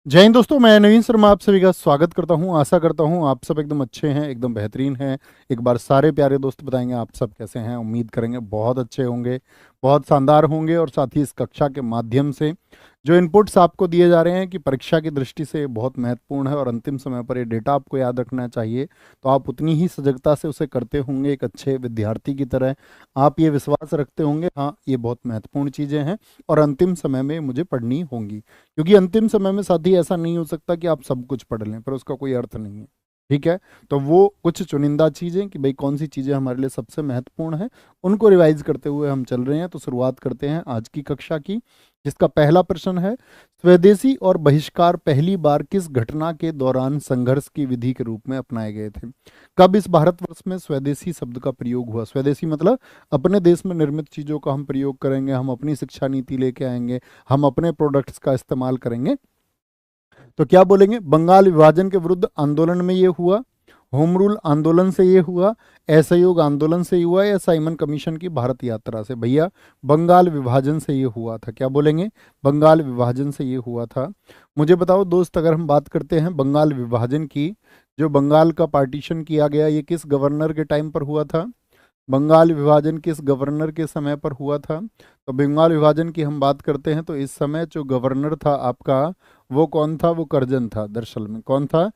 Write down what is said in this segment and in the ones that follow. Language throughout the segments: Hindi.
जय हिंद दोस्तों, मैं नवीन शर्मा आप सभी का स्वागत करता हूं। आशा करता हूं आप सब एकदम अच्छे हैं, एकदम बेहतरीन हैं। एक बार सारे प्यारे दोस्त बताएंगे आप सब कैसे हैं। उम्मीद करेंगे बहुत अच्छे होंगे, बहुत शानदार होंगे। और साथ ही इस कक्षा के माध्यम से जो इनपुट्स आपको दिए जा रहे हैं कि परीक्षा की दृष्टि से बहुत महत्वपूर्ण है और अंतिम समय पर ये डेटा आपको याद रखना चाहिए, तो आप उतनी ही सजगता से उसे करते होंगे एक अच्छे विद्यार्थी की तरह। आप ये विश्वास रखते होंगे, हाँ ये बहुत महत्वपूर्ण चीज़ें हैं और अंतिम समय में मुझे पढ़नी होंगी। क्योंकि अंतिम समय में साथी ऐसा नहीं हो सकता कि आप सब कुछ पढ़ लें, पर उसका कोई अर्थ नहीं है। ठीक है, तो वो कुछ चुनिंदा चीज़ें कि भाई कौन सी चीज़ें हमारे लिए सबसे महत्वपूर्ण है, उनको रिवाइज करते हुए हम चल रहे हैं। तो शुरुआत करते हैं आज की कक्षा की, जिसका पहला प्रश्न है, स्वदेशी और बहिष्कार पहली बार किस घटना के दौरान संघर्ष की विधि के रूप में अपनाए गए थे? कब इस भारतवर्ष में स्वदेशी शब्द का प्रयोग हुआ? स्वदेशी मतलब अपने देश में निर्मित चीज़ों का हम प्रयोग करेंगे, हम अपनी शिक्षा नीति लेके आएंगे, हम अपने प्रोडक्ट्स का इस्तेमाल करेंगे। तो क्या बोलेंगे? बंगाल विभाजन के विरुद्ध आंदोलन में ये हुआ, होम रूल आंदोलन से ये हुआ, असहयोग आंदोलन से हुआ, या साइमन कमीशन की भारत यात्रा से? भैया बंगाल विभाजन से ये हुआ था। क्या बोलेंगे? बंगाल विभाजन से ये हुआ था। मुझे बताओ दोस्त, अगर हम बात करते हैं बंगाल विभाजन की, जो बंगाल का पार्टीशन किया गया, ये किस गवर्नर के टाइम पर हुआ था? बंगाल विभाजन किस गवर्नर के समय पर हुआ था? तो बंगाल विभाजन की हम बात करते हैं तो इस समय जो गवर्नर था आपका, वो कौन था? वो करजन था। दरअसल में कौन था?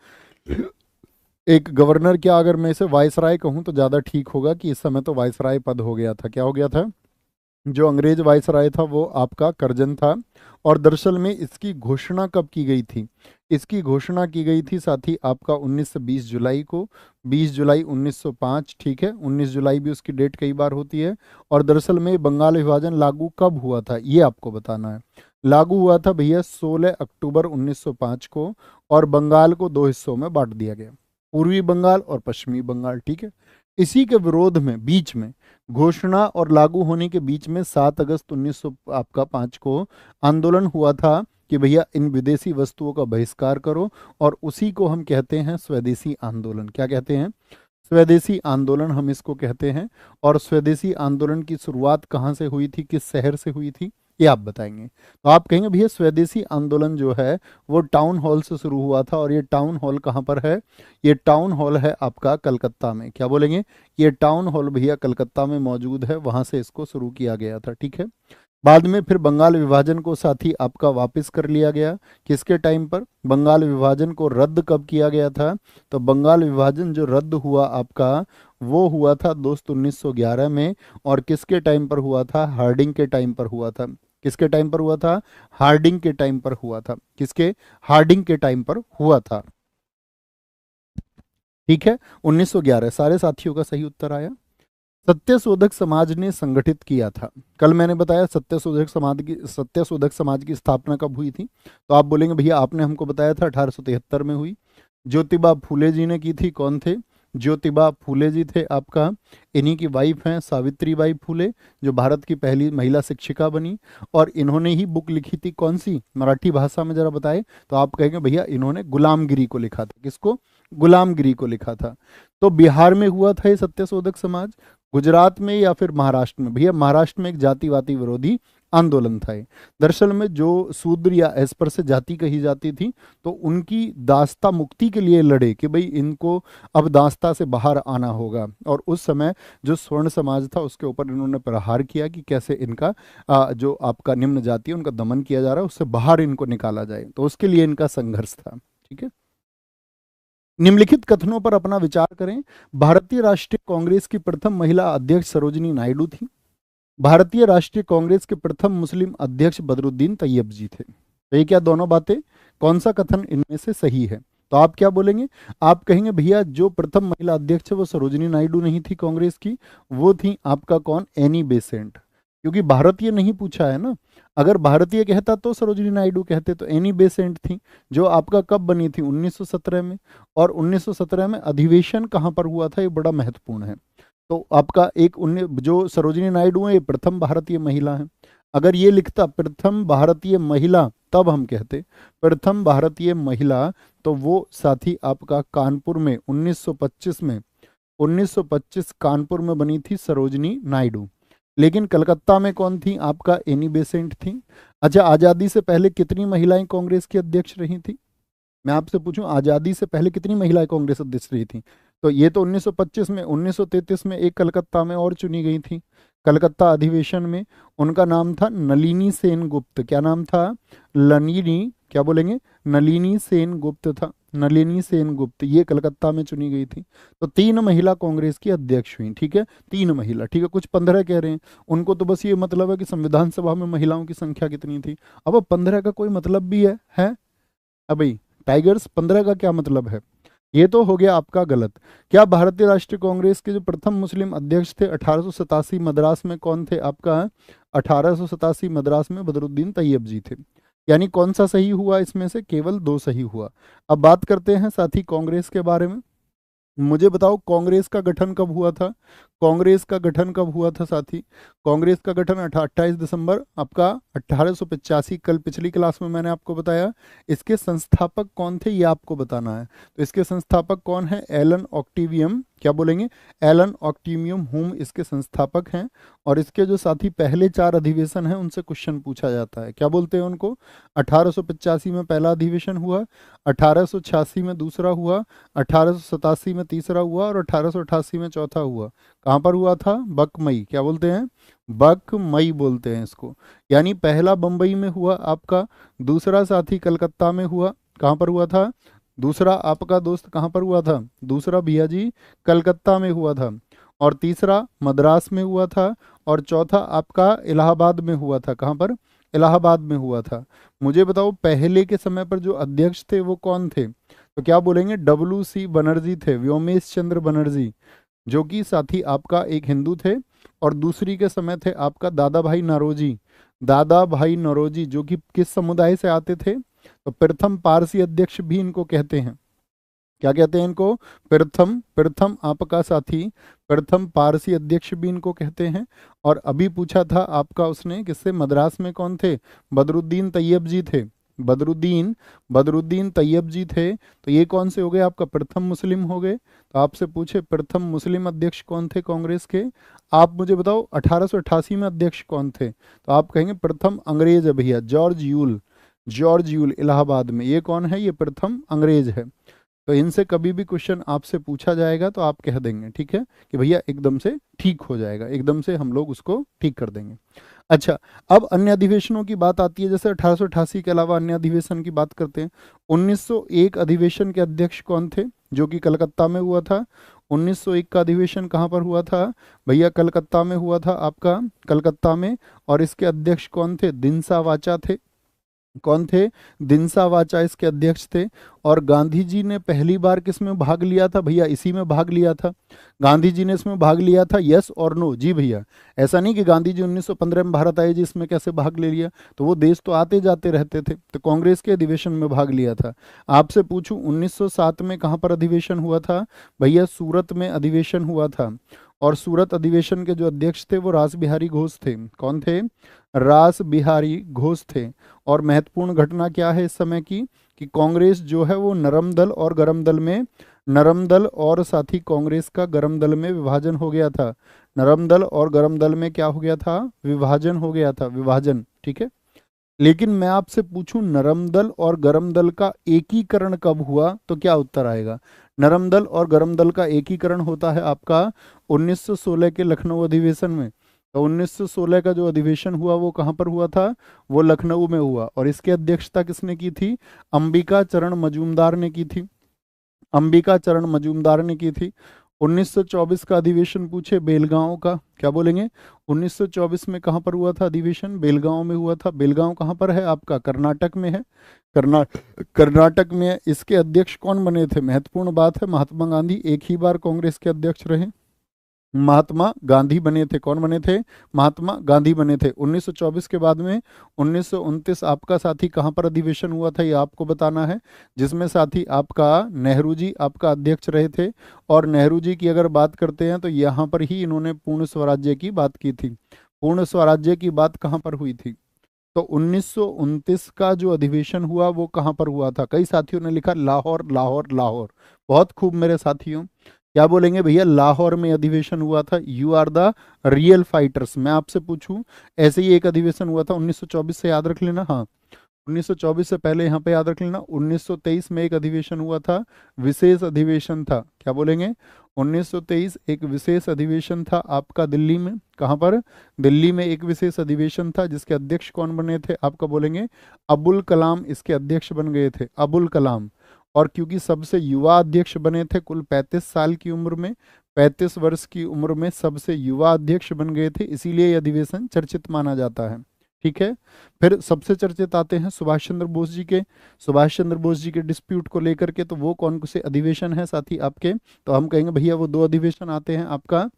एक गवर्नर, क्या अगर मैं इसे वायसराय कहूँ तो ज़्यादा ठीक होगा कि इस समय तो वायसराय पद हो गया था। क्या हो गया था? जो अंग्रेज वायसराय था वो आपका करजन था। और दरअसल में इसकी घोषणा कब की गई थी? इसकी घोषणा की गई थी साथी आपका 19 से 20 जुलाई को, 20 जुलाई 1905। ठीक है, 19 जुलाई भी उसकी डेट कई बार होती है। और दरअसल में बंगाल विभाजन लागू कब हुआ था ये आपको बताना है। लागू हुआ था भैया 16 अक्टूबर 1905 को, और बंगाल को दो हिस्सों में बांट दिया गया, पूर्वी बंगाल और पश्चिमी बंगाल। ठीक है, इसी के विरोध में बीच में, घोषणा और लागू होने के बीच में 7 अगस्त 1900 आपका 5 को आंदोलन हुआ था कि भैया इन विदेशी वस्तुओं का बहिष्कार करो। और उसी को हम कहते हैं स्वदेशी आंदोलन। क्या कहते हैं? स्वदेशी आंदोलन हम इसको कहते हैं। और स्वदेशी आंदोलन की शुरुआत कहाँ से हुई थी, किस शहर से हुई थी, ये आप बताएंगे। तो आप कहेंगे भैया स्वदेशी आंदोलन जो है वो टाउन हॉल से शुरू हुआ था। और ये टाउन हॉल कहाँ पर है? ये टाउन हॉल है आपका कलकत्ता में। क्या बोलेंगे? ये टाउन हॉल भैया कलकत्ता में मौजूद है, वहां से इसको शुरू किया गया था। ठीक है, बाद में फिर बंगाल विभाजन को साथी आपका वापस कर लिया गया। किसके टाइम पर? बंगाल विभाजन को रद्द कब किया गया था? तो बंगाल विभाजन जो रद्द हुआ आपका, वो हुआ था दोस्त 1911 में। और किसके टाइम पर हुआ था? हार्डिंग के टाइम पर हुआ था। किसके टाइम पर हुआ था? हार्डिंग के टाइम पर हुआ था। किसके? हार्डिंग के टाइम पर हुआ था। ठीक है, 1911। सारे साथियों का सही उत्तर आया। सत्यशोधक समाज ने संगठित किया था। कल मैंने बताया सत्यशोधक समाज की स्थापना कब हुई थी? तो आप बोलेंगे भैया आपने हमको बताया था 1873 में हुई। ज्योतिबा फूले जी ने की थी। कौन थे? ज्योतिबा फूले जी थे आपका। इन्हीं की वाइफ हैं सावित्रीबाई फूले, जो भारत की पहली महिला शिक्षिका बनी। और इन्होंने ही बुक लिखी थी, कौन सी? मराठी भाषा में जरा बताए। तो आप कहेंगे भैया इन्होंने गुलामगिरी को लिखा था। किसको? गुलामगिरी को लिखा था। तो बिहार में हुआ था ये सत्यशोधक समाज, गुजरात में या फिर महाराष्ट्र में? भैया महाराष्ट्र में एक जातिवादी विरोधी आंदोलन था ये। दरअसल में जो शूद्र या अस्पृश्य जाति कही जाती थी, तो उनकी दास्ता मुक्ति के लिए लड़े कि भाई इनको अब दास्ता से बाहर आना होगा। और उस समय जो स्वर्ण समाज था उसके ऊपर इन्होंने प्रहार किया कि कैसे इनका जो आपका निम्न जाति है उनका दमन किया जा रहा है, उससे बाहर इनको निकाला जाए। तो उसके लिए इनका संघर्ष था। ठीक है, निम्नलिखित कथनों पर अपना विचार करें। भारतीय राष्ट्रीय कांग्रेस की प्रथम महिला अध्यक्ष सरोजिनी नायडू थी। भारतीय राष्ट्रीय कांग्रेस के प्रथम मुस्लिम अध्यक्ष बदरुद्दीन तैयब जी थे। तो ये क्या दोनों बातें, कौन सा कथन इनमें से सही है? तो आप क्या बोलेंगे? आप कहेंगे भैया जो प्रथम महिला अध्यक्ष है वो सरोजिनी नायडू नहीं थी कांग्रेस की, वो थी आपका कौन? Annie Besant. क्योंकि भारतीय नहीं पूछा है ना, अगर भारतीय कहता तो सरोजिनी नायडू कहते। तो एनी बेसेंट थी, जो आपका कब बनी थी? 1917 में। और 1917 में अधिवेशन कहाँ पर हुआ था, ये बड़ा महत्वपूर्ण है। तो आपका एक जो सरोजिनी नायडू है ये प्रथम भारतीय महिला है। अगर ये लिखता प्रथम भारतीय महिला, तब हम कहते प्रथम भारतीय महिला, तो वो साथी आपका कानपुर में 1925 में, 1925 कानपुर में बनी थी सरोजिनी नायडू। लेकिन कलकत्ता में कौन थी? आपका एनी बेसेंट थी। अच्छा, आजादी से पहले कितनी महिलाएं कांग्रेस की अध्यक्ष रही थी? मैं आपसे पूछूं, आजादी से पहले कितनी महिलाएं कांग्रेस अध्यक्ष रही थी? तो ये तो 1925 में, 1933 में एक कलकत्ता में और चुनी गई थी, कलकत्ता अधिवेशन में। उनका नाम था नलिनी सेन गुप्त। क्या नाम था? नलिनी, क्या बोलेंगे? नलिनी सेन गुप्त था, नलिनी सेन गुप्त। ये कलकत्ता में चुनी गई थी। तो 3 महिला कांग्रेस की अध्यक्ष हुई, ठीक है, 3 महिला, ठीक है। कुछ 15 कह रहे हैं, उनको तो बस ये मतलब है कि संविधान सभा में महिलाओं की संख्या कितनी थी। अब 15 का कोई मतलब भी है? अब भाई टाइगर्स, 15 का क्या मतलब है? ये तो हो गया आपका गलत। क्या भारतीय राष्ट्रीय कांग्रेस के जो प्रथम मुस्लिम अध्यक्ष थे 1887 मद्रास में, कौन थे? आपका 1887 मद्रास में बदरुद्दीन तैयब जी थे। यानी कौन सा सही हुआ इसमें से? केवल 2 सही हुआ। अब बात करते हैं साथी कांग्रेस के बारे में। मुझे बताओ कांग्रेस का गठन कब हुआ था? कांग्रेस का गठन कब हुआ था साथी? कांग्रेस का गठन 28 दिसंबर आपका 1885, कल पिछली क्लास में मैंने आपको बताया। इसके संस्थापक कौन थे ये आपको बताना है। तो इसके संस्थापक कौन है? एलन ऑक्टिवियम, क्या बोलेंगे? एलन ऑक्टिवियम हुम इसके संस्थापक हैं। और इसके जो साथी पहले 4 अधिवेशन हैं उनसे क्वेश्चन पूछा जाता है। क्या बोलते हैं उनको? 1885 में पहला अधिवेशन हुआ, 1886 में दूसरा हुआ, 1887 में तीसरा हुआ और 1888 में चौथा हुआ। कहाँ पर हुआ था? बकमई, क्या बोलते हैं? बकमई बोलते हैं इसको। यानी पहला बम्बई में हुआ आपका, दूसरा साथी कलकत्ता में हुआ। कहाँ पर हुआ था? दूसरा आपका दोस्त कहाँ पर हुआ था? दूसरा भैया जी कलकत्ता में हुआ था। और तीसरा मद्रास में हुआ था। और चौथा आपका इलाहाबाद में हुआ था। कहाँ पर? इलाहाबाद में हुआ था। मुझे बताओ पहले के समय पर जो अध्यक्ष थे वो कौन थे? तो क्या बोलेंगे? WC बनर्जी थे, व्योमेश चंद्र बनर्जी, जो कि साथी आपका एक हिंदू थे। और दूसरी के समय थे आपका दादा भाई नौरोजी, दादा भाई नौरोजी, जो कि किस समुदाय से आते थे? तो प्रथम पारसी अध्यक्ष भी इनको कहते हैं। क्या कहते हैं इनको? प्रथम, प्रथम आपका साथी प्रथम पारसी अध्यक्ष भी इनको कहते हैं। और अभी पूछा था आपका उसने किससे? मद्रास में कौन थे? बदरुद्दीन तैयब जी थे। बदरुद्दीन, बदरुद्दीन तैयब जी थे। तो ये कौन से हो गए? आपका प्रथम मुस्लिम हो गए। तो आपसे पूछे प्रथम मुस्लिम अध्यक्ष कौन थे कांग्रेस के? आप मुझे बताओ 1888 में अध्यक्ष कौन थे? तो आप कहेंगे प्रथम अंग्रेज है भैया, George Yule, George Yule Allahabad में। ये कौन है? ये प्रथम अंग्रेज है। तो इनसे कभी भी क्वेश्चन आपसे पूछा जाएगा तो आप कह देंगे, ठीक है, कि भैया एकदम से ठीक हो जाएगा, एकदम से हम लोग उसको ठीक कर देंगे। अच्छा, अब अन्य अधिवेशनों की बात आती है। जैसे 1888 के अलावा अन्य अधिवेशन की बात करते हैं। 1901 अधिवेशन के अध्यक्ष कौन थे? जो कि कलकत्ता में हुआ था। 1901 का अधिवेशन कहाँ पर हुआ था? भैया कलकत्ता में हुआ था, आपका कलकत्ता में। और इसके अध्यक्ष कौन थे? दिनसा वाचा थे। कौन थे? दिनसा वाचा इसके अध्यक्ष थे। और गांधी जी ने पहली बार किस में भाग लिया था? भैया इसी में भाग लिया था। गांधी जी ने इसमें भाग लिया था, यस और नो? जी भैया, ऐसा नहीं कि गांधी जी 1915 में भारत आए जी, इसमें कैसे भाग ले लिया? तो वो देश तो आते जाते रहते थे, तो कांग्रेस के अधिवेशन में भाग लिया था। आपसे पूछूं 1907 में कहाँ पर अधिवेशन हुआ था? भैया सूरत में अधिवेशन हुआ था। और सूरत अधिवेशन के जो अध्यक्ष थे वो रास बिहारी घोष थे। कौन थे? रास बिहारी घोष थे। और महत्वपूर्ण घटना क्या है इस समय की? कि कांग्रेस जो है वो नरम दल और गरम दल में, नरम दल और साथी कांग्रेस का गरम दल में विभाजन हो गया था। नरम दल और गरम दल में क्या हो गया था? विभाजन हो गया था, विभाजन, ठीक है। लेकिन मैं आपसे पूछूं नरम दल और गरम दल का एकीकरण कब हुआ? तो क्या उत्तर आएगा? नरम दल और गरम दल का एकीकरण होता है आपका 1916 के लखनऊ अधिवेशन में। तो 1916 का जो अधिवेशन हुआ वो कहाँ पर हुआ था? वो लखनऊ में हुआ। और इसकी अध्यक्षता किसने की थी? अंबिका चरण मजूमदार ने की थी। अंबिका चरण मजूमदार ने की थी। 1924 का अधिवेशन पूछे बेलगांव का, क्या बोलेंगे? 1924 में कहाँ पर हुआ था अधिवेशन? बेलगांव में हुआ था। बेलगांव कहाँ पर है? आपका कर्नाटक में है। कर्नाटक में है। इसके अध्यक्ष कौन बने थे? महत्वपूर्ण बात है, महात्मा गांधी एक ही बार कांग्रेस के अध्यक्ष रहे। महात्मा गांधी बने थे। कौन बने थे? महात्मा गांधी बने थे। 1924 के बाद में 1929 आपका साथी कहाँ पर अधिवेशन हुआ था ये आपको बताना है, जिसमें साथी आपका नेहरू जी आपका अध्यक्ष रहे थे। और नेहरू जी की अगर बात करते हैं तो यहाँ पर ही इन्होंने पूर्ण स्वराज्य की बात की थी। पूर्ण स्वराज्य की बात कहाँ पर हुई थी? तो 1929 का जो अधिवेशन हुआ वो कहाँ पर हुआ था? कई साथियों ने लिखा लाहौर, लाहौर, लाहौर। बहुत खूब मेरे साथियों। क्या बोलेंगे भैया? लाहौर में अधिवेशन हुआ था। You are the real fighters. मैं आपसे पूछूं, ऐसे ही एक अधिवेशन हुआ था 1924 से, याद रख लेना। हाँ, 1924 से पहले यहाँ पे याद रख लेना। 1923 में एक अधिवेशन हुआ था, विशेष अधिवेशन था। क्या बोलेंगे? 1923 एक विशेष अधिवेशन था आपका दिल्ली में। कहाँ पर? दिल्ली में एक विशेष अधिवेशन था, जिसके अध्यक्ष कौन बने थे? आपका बोलेंगे अबुल कलाम इसके अध्यक्ष बन गए थे, अबुल कलाम। और क्योंकि सबसे युवा अध्यक्ष बने थे, कुल 35 साल की उम्र में, 35 वर्ष की उम्र में सबसे युवा अध्यक्ष बन गए थे, इसीलिए यह अधिवेशन चर्चित माना जाता है। ठीक है। फिर सबसे चर्चित आते हैं सुभाष चंद्र बोस जी के। सुभाष चंद्र बोस जी के डिस्प्यूट को लेकर के, तो वो कौन से अधिवेशन है साथी आपके? तो हम कहेंगे भैया वो दो अधिवेशन आते हैं आपका।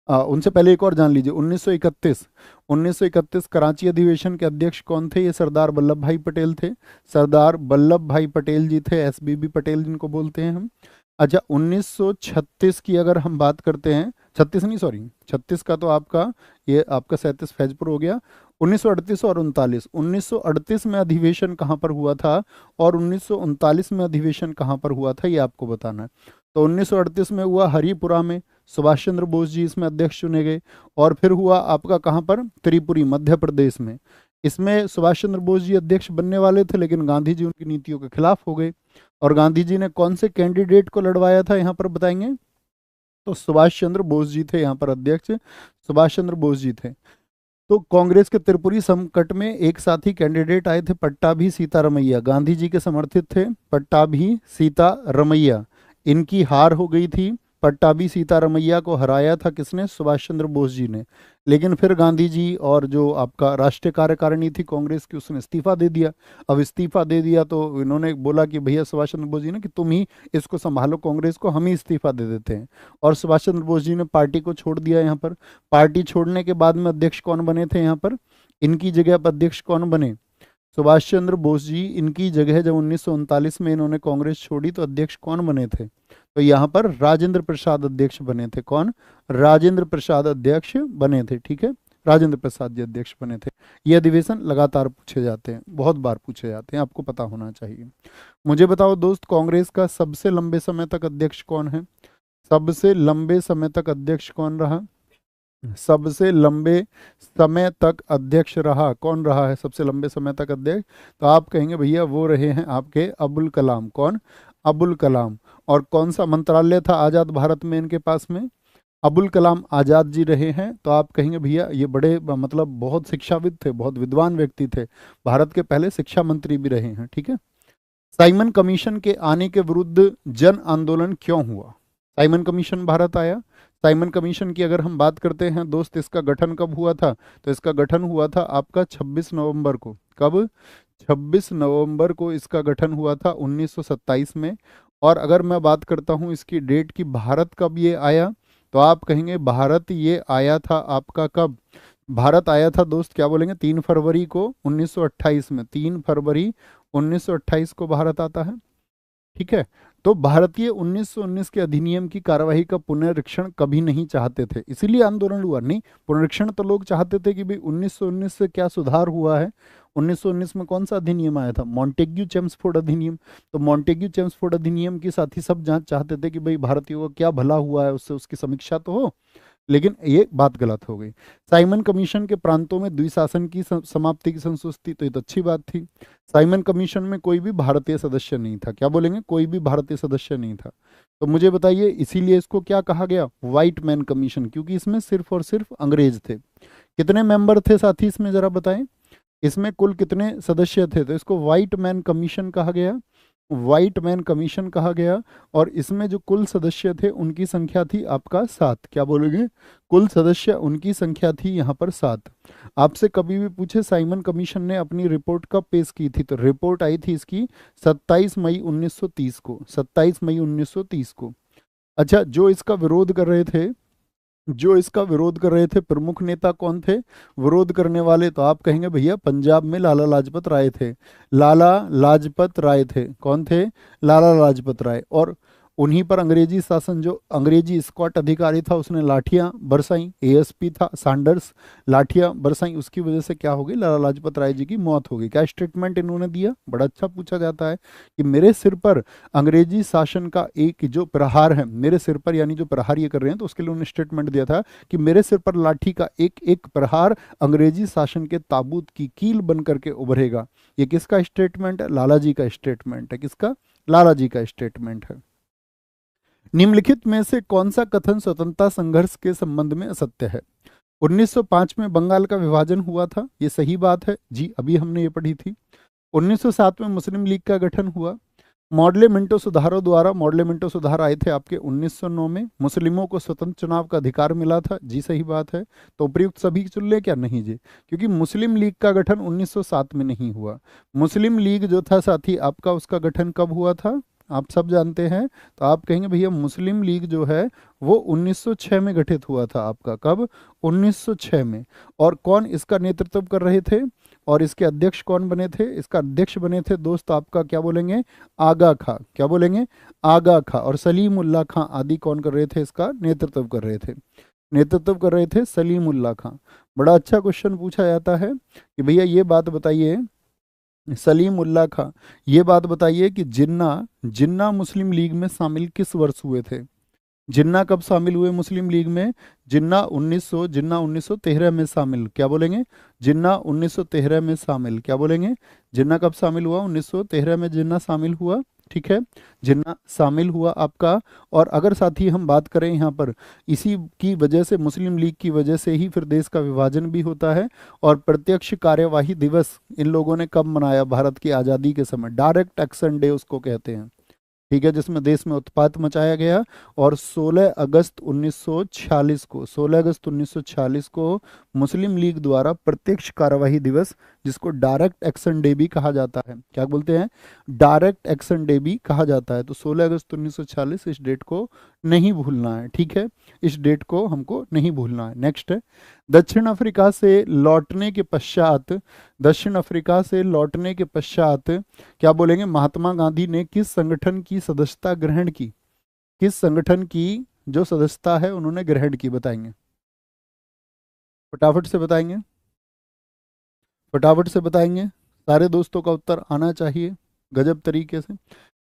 उनसे पहले एक और जान लीजिए, 1931 कराची अधिवेशन के अध्यक्ष कौन थे? ये सरदार वल्लभ भाई पटेल थे। सरदार वल्लभ भाई पटेल जी थे, एसबीबी पटेल जिनको बोलते हैं हम। अच्छा, 1936 की अगर हम बात करते हैं, 36 नहीं, सॉरी, 36 का तो आपका, ये आपका 37 फैजपुर हो गया। 1938 और 39, 1938 में अधिवेशन कहाँ पर हुआ था और 1939 में अधिवेशन कहाँ पर हुआ था, ये आपको बताना है। तो 1938 में हुआ हरिपुरा में, सुभाष चंद्र बोस जी इसमें अध्यक्ष चुने गए। और फिर हुआ आपका कहाँ पर? त्रिपुरी, मध्य प्रदेश में। इसमें सुभाष चंद्र बोस जी अध्यक्ष बनने वाले थे, लेकिन गांधी जी उनकी नीतियों के खिलाफ हो गए। और गांधी जी ने कौन से कैंडिडेट को लड़वाया था, यहाँ पर बताएंगे? तो सुभाष चंद्र बोस जी थे यहाँ पर अध्यक्ष, सुभाष चंद्र बोस जी थे। तो कांग्रेस के त्रिपुरी संकट में एक साथी कैंडिडेट आए थे, पट्टाभी सीतारमैया, गांधी जी के समर्थित थे, पट्टाभी सीतारमैया। इनकी हार हो गई थी। पट्टाभी सीतारमैया को हराया था किसने? सुभाष चंद्र बोस जी ने। लेकिन फिर गांधी जी और जो आपका राष्ट्रीय कार्यकारिणी थी कांग्रेस की, उसने इस्तीफा दे दिया। अब इस्तीफा दे दिया तो इन्होंने बोला कि भैया सुभाष चंद्र बोस जी ने कि तुम ही इसको संभालो कांग्रेस को, हम ही इस्तीफा दे देते हैं। और सुभाष चंद्र बोस जी ने पार्टी को छोड़ दिया। यहाँ पर पार्टी छोड़ने के बाद में अध्यक्ष कौन बने थे? यहाँ पर इनकी जगह पर अध्यक्ष कौन बने? सुभाष चंद्र बोस जी। इनकी जगह जब 1939 में इन्होंने कांग्रेस छोड़ी तो अध्यक्ष कौन बने थे? तो यहाँ पर राजेंद्र प्रसाद अध्यक्ष बने थे। कौन? राजेंद्र प्रसाद अध्यक्ष बने थे। ठीक है, राजेंद्र प्रसाद जी अध्यक्ष बने थे। ये अधिवेशन लगातार पूछे जाते हैं, बहुत बार पूछे जाते हैं, आपको पता होना चाहिए। मुझे बताओ दोस्त, कांग्रेस का सबसे लंबे समय तक अध्यक्ष कौन है? सबसे लंबे समय तक अध्यक्ष कौन रहा? सबसे लंबे समय तक अध्यक्ष रहा कौन रहा है? सबसे लंबे समय तक अध्यक्ष, तो आप कहेंगे भैया वो रहे हैं आपके अबुल कलाम। कौन? अबुल कलाम। और कौन सा मंत्रालय था आज़ाद भारत में इनके पास में? अबुल कलाम आज़ाद जी रहे हैं। तो आप कहेंगे भैया ये बड़े मतलब बहुत शिक्षाविद थे, बहुत विद्वान व्यक्ति थे, भारत के पहले शिक्षा मंत्री भी रहे हैं। ठीक है। साइमन कमीशन के आने के विरुद्ध जन आंदोलन क्यों हुआ? साइमन कमीशन भारत आया। साइमन कमीशन की अगर हम बात करते हैं दोस्त, इसका गठन कब हुआ था? तो इसका गठन हुआ था आपका 26 नवंबर को। कब? 26 नवंबर को इसका गठन हुआ था 1927 में। और अगर मैं बात करता हूं इसकी डेट की, भारत कब ये आया, तो आप कहेंगे भारत ये आया था आपका कब? भारत आया था दोस्त, क्या बोलेंगे, 3 फरवरी को 1928 में। 3 फरवरी 1928 को भारत आता है। ठीक है। तो भारतीय 1919 के अधिनियम की कार्यवाही का पुनरीक्षण कभी नहीं चाहते थे, इसीलिए आंदोलन हुआ। नहीं, पुनरीक्षण तो लोग चाहते थे कि भाई 1919 से क्या सुधार हुआ है। 1919 में कौन सा अधिनियम आया था? मॉन्टेग्यू चेम्सफोर्ड अधिनियम। तो मॉन्टेग्यू चेम्सफोर्ड अधिनियम के साथ ही सब जांच चाहते थे कि भाई भारतीयों को क्या भला हुआ है, उससे उसकी समीक्षा तो हो। लेकिन ये बात गलत हो गई। साइमन कमीशन के प्रांतों में द्विशासन की समाप्ति की संस्तुति, तो ये तो अच्छी बात थी। साइमन कमीशन में कोई भी भारतीय सदस्य नहीं था। क्या बोलेंगे? कोई भी भारतीय सदस्य नहीं था। तो मुझे बताइए, इसीलिए इसको क्या कहा गया? व्हाइट मैन कमीशन, क्योंकि इसमें सिर्फ और सिर्फ अंग्रेज थे। कितने मेंबर थे साथी इसमें, जरा बताएं? इसमें कुल कितने सदस्य थे? तो इसको व्हाइट मैन कमीशन कहा गया, व्हाइट मैन कमीशन कहा गया। और इसमें जो कुल सदस्य थे उनकी संख्या थी आपका 7। क्या बोलोगे? कुल सदस्य उनकी संख्या थी यहाँ पर 7। आपसे कभी भी पूछे साइमन कमीशन ने अपनी रिपोर्ट कब पेश की थी, तो रिपोर्ट आई थी इसकी 27 मई 1930 को, 27 मई 1930 को। अच्छा, जो इसका विरोध कर रहे थे, जो इसका विरोध कर रहे थे, प्रमुख नेता कौन थे विरोध करने वाले? तो आप कहेंगे भैया पंजाब में लाला लाजपत राय थे। लाला लाजपत राय थे। कौन थे? लाला लाजपत राय। और उन्हीं पर अंग्रेजी शासन, जो अंग्रेजी स्कॉट अधिकारी था उसने लाठियां बरसाई, एएसपी था सैंडर्स, लाठियां बरसाई, उसकी वजह से क्या हो गई, लाला लाजपत राय जी की मौत हो गई। क्या स्टेटमेंट इन्होंने दिया, बड़ा अच्छा पूछा जाता है कि मेरे सिर पर अंग्रेजी शासन का एक जो प्रहार है, मेरे सिर पर यानी जो प्रहार ये कर रहे हैं, तो उसके लिए उन्होंने स्टेटमेंट दिया था कि मेरे सिर पर लाठी का एक एक प्रहार अंग्रेजी शासन के ताबूत की कील बन करके उभरेगा। ये किसका स्टेटमेंट है, लाला जी का स्टेटमेंट है। किसका, लाला जी का स्टेटमेंट है। निम्नलिखित में से कौन सा कथन स्वतंत्रता संघर्ष के संबंध में असत्य है। 1905 में बंगाल का विभाजन हुआ था, ये सही बात है जी, अभी हमने ये पढ़ी थी। 1907 में मुस्लिम लीग का गठन हुआ। मॉडले मिंटो सुधारों द्वारा, मॉडले मिंटो सुधार आए थे आपके 1909 में, मुस्लिमों को स्वतंत्र चुनाव का अधिकार मिला था जी, सही बात है। तो उपयुक्त सभी चुन ले क्या, नहीं जी, क्योंकि मुस्लिम लीग का गठन 1907 में नहीं हुआ। मुस्लिम लीग जो था साथी आपका, उसका गठन कब हुआ था, आप सब जानते हैं। तो आप कहेंगे भैया मुस्लिम लीग जो है वो 1906 में गठित हुआ था आपका, कब, 1906 में। और कौन इसका नेतृत्व कर रहे थे, और इसके अध्यक्ष कौन बने थे, इसका अध्यक्ष बने थे दोस्त आपका, क्या बोलेंगे, आगा खां, क्या बोलेंगे, आगा खां। और सलीम उल्लाह खां आदि कौन कर रहे थे, इसका नेतृत्व कर रहे थे, नेतृत्व कर रहे थे सलीम उल्लाह खां। बड़ा अच्छा क्वेश्चन पूछा जाता है कि भैया ये बात बताइए, सलीम उल्लाह खां, ये बात बताइए कि जिन्ना, जिन्ना मुस्लिम लीग में शामिल किस वर्ष हुए थे, जिन्ना कब शामिल हुए मुस्लिम लीग में, जिन्ना 1913 में शामिल, क्या बोलेंगे, जिन्ना 1913 में शामिल, क्या बोलेंगे, जिन्ना कब शामिल हुआ, 1913 में जिन्ना शामिल हुआ, ठीक है, जिन्ना शामिल हुआ आपका। और अगर साथी हम बात करें यहाँ पर, इसी की वजह से, मुस्लिम लीग की वजह से ही फिर देश का विभाजन भी होता है। और प्रत्यक्ष कार्यवाही दिवस इन लोगों ने कब मनाया, भारत की आज़ादी के समय, डायरेक्ट एक्शन डे उसको कहते हैं, ठीक है, जिसमें देश में उत्पात मचाया गया। और 16 अगस्त 1946 को, 16 अगस्त 1946 को मुस्लिम लीग द्वारा प्रत्यक्ष कार्यवाही दिवस, जिसको डायरेक्ट एक्शन डे भी कहा जाता है, क्या बोलते हैं, डायरेक्ट एक्शन डे भी कहा जाता है। तो 16 अगस्त 1946, इस डेट को नहीं भूलना है, ठीक है, इस डेट को हमको नहीं भूलना है। नेक्स्ट है, दक्षिण अफ्रीका से लौटने के पश्चात, दक्षिण अफ्रीका से लौटने के पश्चात क्या बोलेंगे, महात्मा गांधी ने किस संगठन की सदस्यता ग्रहण की, किस संगठन की जो सदस्यता है उन्होंने ग्रहण की, बताएंगे, फटाफट से बताएंगे, फटाफट से बताएंगे, सारे दोस्तों का उत्तर आना चाहिए गजब तरीके से।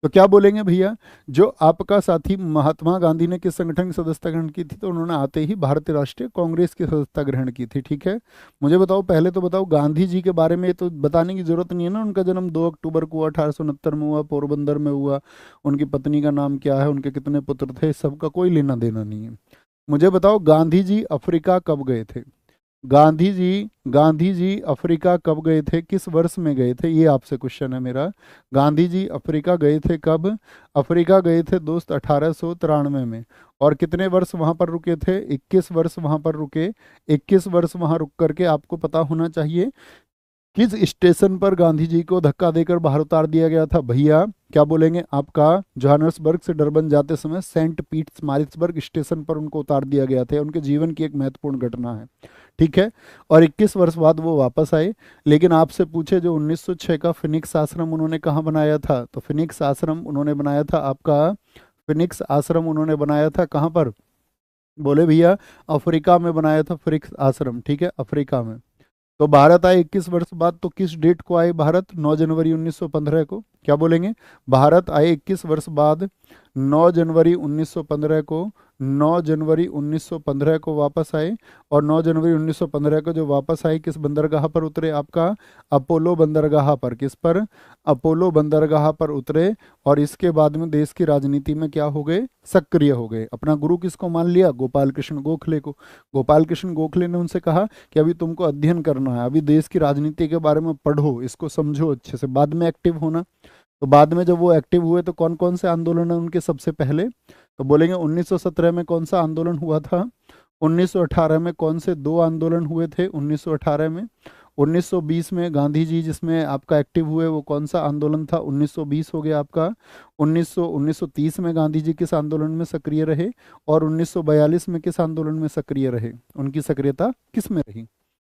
तो क्या बोलेंगे भैया, जो आपका साथी महात्मा गांधी ने किस संगठन की सदस्यता ग्रहण की थी, तो उन्होंने आते ही भारतीय राष्ट्रीय कांग्रेस की सदस्यता ग्रहण की थी, ठीक है। मुझे बताओ, पहले तो बताओ गांधी जी के बारे में तो बताने की जरूरत नहीं है ना, उनका जन्म 2 अक्टूबर को 1869 में हुआ, पोरबंदर में हुआ, उनकी पत्नी का नाम क्या है, उनके कितने पुत्र थे, सबका कोई लेना देना नहीं है। मुझे बताओ गांधी जी अफ्रीका कब गए थे, गांधी जी अफ्रीका कब गए थे, किस वर्ष में गए थे, ये आपसे क्वेश्चन है मेरा। गांधी जी अफ्रीका गए थे कब, अफ्रीका गए थे दोस्त 1893 में। और कितने वर्ष वहां पर रुके थे, 21 वर्ष वहां पर रुके। 21 वर्ष वहां रुक करके आपको पता होना चाहिए किस स्टेशन पर गांधी जी को धक्का देकर बाहर उतार दिया गया था भैया, क्या बोलेंगे, आपका जोहान्सबर्ग से डरबन जाते समय सेंट पीट्स मारिट्सबर्ग स्टेशन पर उनको उतार दिया गया था। उनके जीवन की एक महत्वपूर्ण घटना है, ठीक है। और 21 वर्ष बाद वो वापस आए। लेकिन आपसे पूछे जो 1906 का फिनिक्स आश्रम उन्होंने कहाँ बनाया था, तो फिनिक्स आश्रम उन्होंने बनाया था आपका, फिनिक्स आश्रम उन्होंने बनाया था कहाँ पर, बोले भैया अफ्रीका में बनाया था फिनिक्स आश्रम, ठीक है, अफ्रीका में। तो भारत आए 21 वर्ष बाद, तो किस डेट को आए भारत, 9 जनवरी 1915 को, क्या बोलेंगे, भारत आए 21 वर्ष बाद 9 जनवरी 1915 को, 9 जनवरी 1915 को वापस आए। और 9 जनवरी 1915 को जो वापस आए, किस बंदरगाह पर उतरे, आपका अपोलो बंदरगाह पर, किस पर, अपोलो बंदरगाह पर उतरे। और इसके बाद में देश की राजनीति में क्या हो गए, सक्रिय हो गए। अपना गुरु किसको मान लिया, गोपाल कृष्ण गोखले को। गोपाल कृष्ण गोखले ने उनसे कहा कि अभी तुमको अध्ययन करना है, अभी देश की राजनीति के बारे में पढ़ो, इसको समझो अच्छे से, बाद में एक्टिव होना। तो बाद में जब वो एक्टिव हुए तो कौन कौन से आंदोलन है उनके सबसे पहले, तो बोलेंगे 1917 में कौन सा आंदोलन हुआ था, 1918 में कौन से 2 आंदोलन हुए थे 1918 में, 1920 में गांधी जी जिसमें आपका एक्टिव हुए वो कौन सा आंदोलन था, 1920 हो गया आपका। 1930 में गांधी जी किस आंदोलन में सक्रिय रहे, और 1942 में किस आंदोलन में सक्रिय रहे, उनकी सक्रियता किस में रही।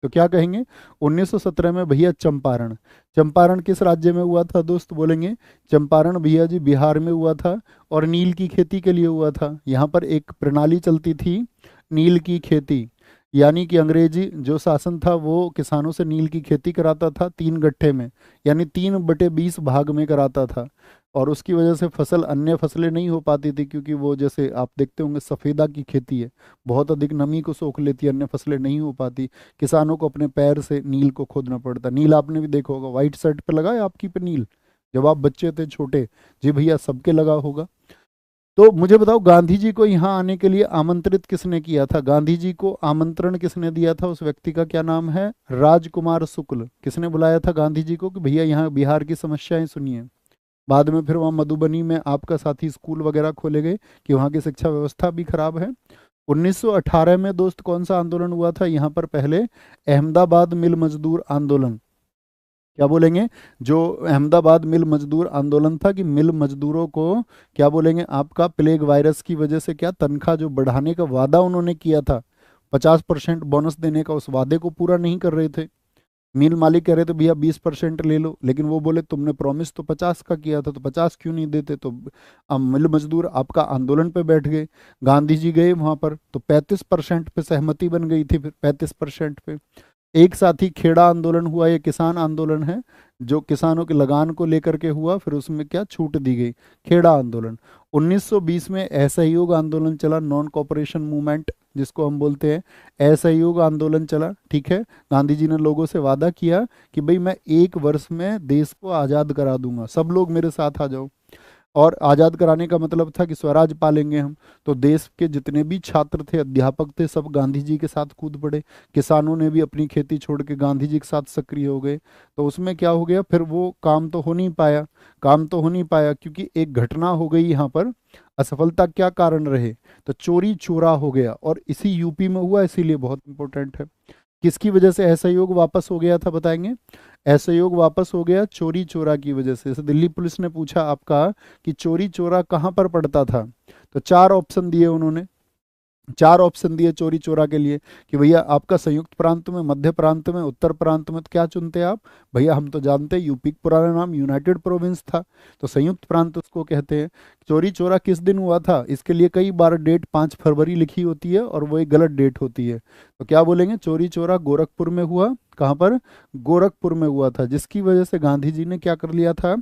तो क्या कहेंगे? 1917 में भैया चंपारण। चंपारण किस राज्य में हुआ था दोस्त बोलेंगे? चंपारण भैया जी बिहार में हुआ था, और नील की खेती के लिए हुआ था। यहाँ पर एक प्रणाली चलती थी, नील की खेती, यानी कि अंग्रेजी जो शासन था वो किसानों से नील की खेती कराता था 3 गट्ठे में, यानी 3/20 भाग में कराता था। और उसकी वजह से फसल, अन्य फसलें नहीं हो पाती थी, क्योंकि वो जैसे आप देखते होंगे सफ़ेदा की खेती है, बहुत अधिक नमी को सोख लेती है, अन्य फसलें नहीं हो पाती। किसानों को अपने पैर से नील को खोदना पड़ता। नील आपने भी देखा होगा, व्हाइट शर्ट पे लगा है आपकी पे नील, जब आप बच्चे थे छोटे? जी भैया, सबके लगा होगा। तो मुझे बताओ, गांधी जी को यहाँ आने के लिए आमंत्रित किसने किया था? गांधी जी को आमंत्रण किसने दिया था? उस व्यक्ति का क्या नाम है? राजकुमार शुक्ल। किसने बुलाया था गांधी जी को कि भैया यहाँ बिहार की समस्याएं सुनिए? बाद में फिर वहाँ मधुबनी में आपका साथी स्कूल वगैरह खोले गए, कि वहाँ की शिक्षा व्यवस्था भी खराब है। 1918 में दोस्त कौन सा आंदोलन हुआ था यहाँ पर? पहले अहमदाबाद मिल मजदूर आंदोलन। क्या बोलेंगे? जो अहमदाबाद मिल मजदूर आंदोलन था, कि मिल मजदूरों को क्या बोलेंगे, आपका प्लेग वायरस की वजह से क्या तनख्वाह जो बढ़ाने का वादा उन्होंने किया था, 50% बोनस देने का, उस वादे को पूरा नहीं कर रहे थे। मिल मालिक कह रहे थे भैया 20% ले लो, लेकिन वो बोले तुमने प्रॉमिस तो 50 का किया था, तो 50 क्यों नहीं देते? तो अब मिल मजदूर आपका आंदोलन पे बैठ गए। गांधी जी गए वहां पर, तो 35% पे सहमति बन गई थी, फिर 35% पे। एक साथ ही खेड़ा आंदोलन हुआ, ये किसान आंदोलन है, जो किसानों के लगान को लेकर के हुआ, फिर उसमें क्या छूट दी गई, खेड़ा आंदोलन। 1920 में असहयोग आंदोलन चला, नॉन कॉपरेशन मूवमेंट जिसको हम बोलते हैं, असहयोग आंदोलन चला। ठीक है, गांधी जी ने लोगों से वादा किया कि भाई मैं 1 वर्ष में देश को आज़ाद करा दूंगा, सब लोग मेरे साथ आ जाओ। और आज़ाद कराने का मतलब था कि स्वराज पालेंगे हम। तो देश के जितने भी छात्र थे, अध्यापक थे, सब गांधी जी के साथ कूद पड़े। किसानों ने भी अपनी खेती छोड़ के गांधी जी के साथ सक्रिय हो गए। तो उसमें क्या हो गया, फिर वो काम तो हो नहीं पाया, काम तो हो नहीं पाया, क्योंकि एक घटना हो गई यहाँ पर। असफलता क्या कारण रहे? तो चोरी चोरा हो गया, और इसी यूपी में हुआ, इसीलिए बहुत इंपॉर्टेंट है। किसकी वजह से असहयोग वापस हो गया था बताएंगे? असहयोग वापस हो गया चोरी चोरा की वजह से। जैसे दिल्ली पुलिस ने पूछा आपका कि चोरी चोरा कहाँ पर पड़ता था, तो 4 ऑप्शन दिए उन्होंने। 4 ऑप्शन दिए चोरी चोरा के लिए, कि भैया आपका संयुक्त प्रांत में, मध्य प्रांत में, उत्तर प्रांत में। तो क्या चुनते आप? भैया हम तो जानते हैं यूपी का पुराना नाम यूनाइटेड प्रोविंस था, तो संयुक्त प्रांत उसको कहते हैं। चोरी चोरा किस दिन हुआ था? इसके लिए कई बार डेट 5 फरवरी लिखी होती है, और वो एक गलत डेट होती है। तो क्या बोलेंगे? चोरी चोरा गोरखपुर में हुआ। कहाँ पर? गोरखपुर में हुआ था, जिसकी वजह से गांधी जी ने क्या कर लिया था?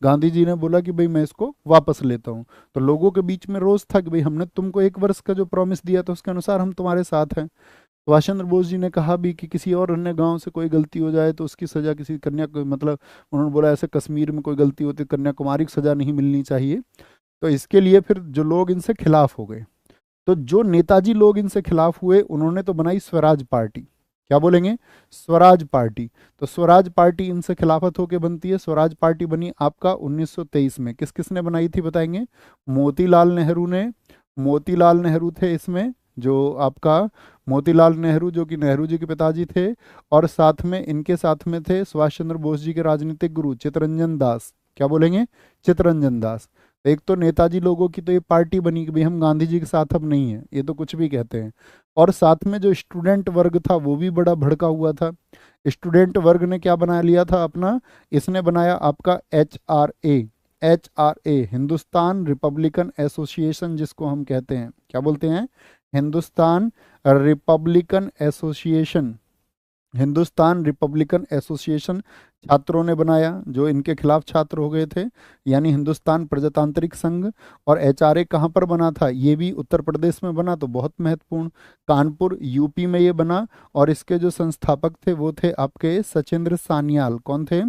गांधी जी ने बोला कि भाई मैं इसको वापस लेता हूँ। तो लोगों के बीच में रोष था कि भाई हमने तुमको 1 वर्ष का जो प्रॉमिस दिया था उसके अनुसार हम तुम्हारे साथ हैं। सुभाष चंद्र बोस जी ने कहा भी कि किसी और अन्य गांव से कोई गलती हो जाए तो उसकी सजा किसी मतलब उन्होंने बोला ऐसे कश्मीर में कोई गलती होती है कन्याकुमारी की सजा नहीं मिलनी चाहिए। तो इसके लिए फिर जो लोग इनसे खिलाफ हो गए, तो जो नेताजी लोग इनसे खिलाफ हुए, उन्होंने तो बनाई स्वराज पार्टी। क्या बोलेंगे? स्वराज पार्टी। तो स्वराज पार्टी इनसे खिलाफत होकर बनती है। स्वराज पार्टी बनी आपका 1923 में। किस किस ने बनाई थी बताएंगे? मोतीलाल नेहरू ने। मोतीलाल नेहरू थे इसमें, जो आपका मोतीलाल नेहरू, जो कि नेहरू जी के पिताजी थे। और साथ में इनके साथ में थे सुभाष चंद्र बोस जी के राजनीतिक गुरु चित्तरंजन दास। क्या बोलेंगे? चित्तरंजन दास। एक तो नेताजी लोगों की तो ये पार्टी बनी कि भाई हम गांधी जी के साथ अब नहीं है, ये तो कुछ भी कहते हैं। और साथ में जो स्टूडेंट वर्ग था वो भी बड़ा भड़का हुआ था। स्टूडेंट वर्ग ने क्या बना लिया था अपना? इसने बनाया आपका HRA। HRA Hindustan Republican association, जिसको हम कहते हैं, क्या बोलते हैं? Hindustan Republican association. Hindustan Republican association छात्रों ने बनाया, जो इनके खिलाफ छात्र हो गए थे, यानी हिंदुस्तान प्रजातांत्रिक संघ। और HRA कहाँ पर बना था? ये भी उत्तर प्रदेश में बना, तो बहुत महत्वपूर्ण। कानपुर यूपी में ये बना। और इसके जो संस्थापक थे वो थे आपके सचिंद्र सान्याल। कौन थे?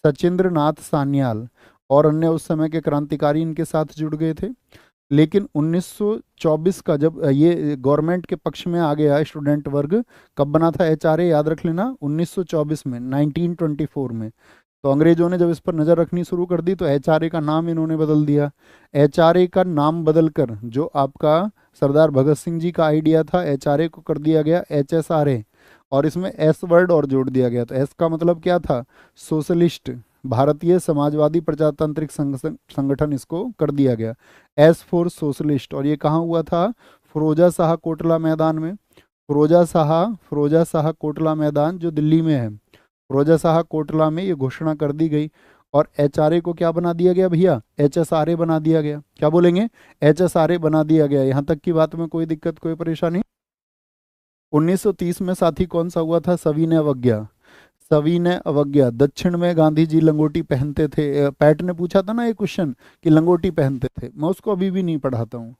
सचिंद्र नाथ सान्याल। और अन्य उस समय के क्रांतिकारी इनके साथ जुड़ गए थे। लेकिन 1924 का जब ये गवर्नमेंट के पक्ष में आ गया स्टूडेंट वर्ग, कब बना था HRA? याद रख लेना, 1924 में, 1924 में। तो अंग्रेजों ने जब इस पर नज़र रखनी शुरू कर दी तो HRA का नाम इन्होंने बदल दिया। HRA का नाम बदलकर, जो आपका सरदार भगत सिंह जी का आइडिया था, HRA को कर दिया गया HSRA। और इसमें एस वर्ड और जोड़ दिया गया। तो एस का मतलब क्या था? सोशलिस्ट, भारतीय समाजवादी प्रजातांत्रिक संगठन, इसको कर दिया गया एस फॉर सोशलिस्ट। और ये कहाँ हुआ था? फिरोजा शाह कोटला मैदान में। फिरोजा शाह कोटला मैदान जो दिल्ली में है, फिरोजा शाह कोटला में ये घोषणा कर दी गई। और एचआरए को क्या बना दिया गया भैया? एचएसआरए बना दिया गया। क्या बोलेंगे? एचएसआरए बना दिया गया। यहाँ तक की बात में कोई दिक्कत, कोई परेशानी? 1930 में साथी कौन सा हुआ था? सविनय अवज्ञा। सविनय अवज्ञा। दक्षिण में गांधी जी लंगोटी पहनते थे। पैट ने पूछा था ना ये क्वेश्चन कि लंगोटी पहनते थे, मैं उसको अभी भी नहीं पढ़ाता हूँ।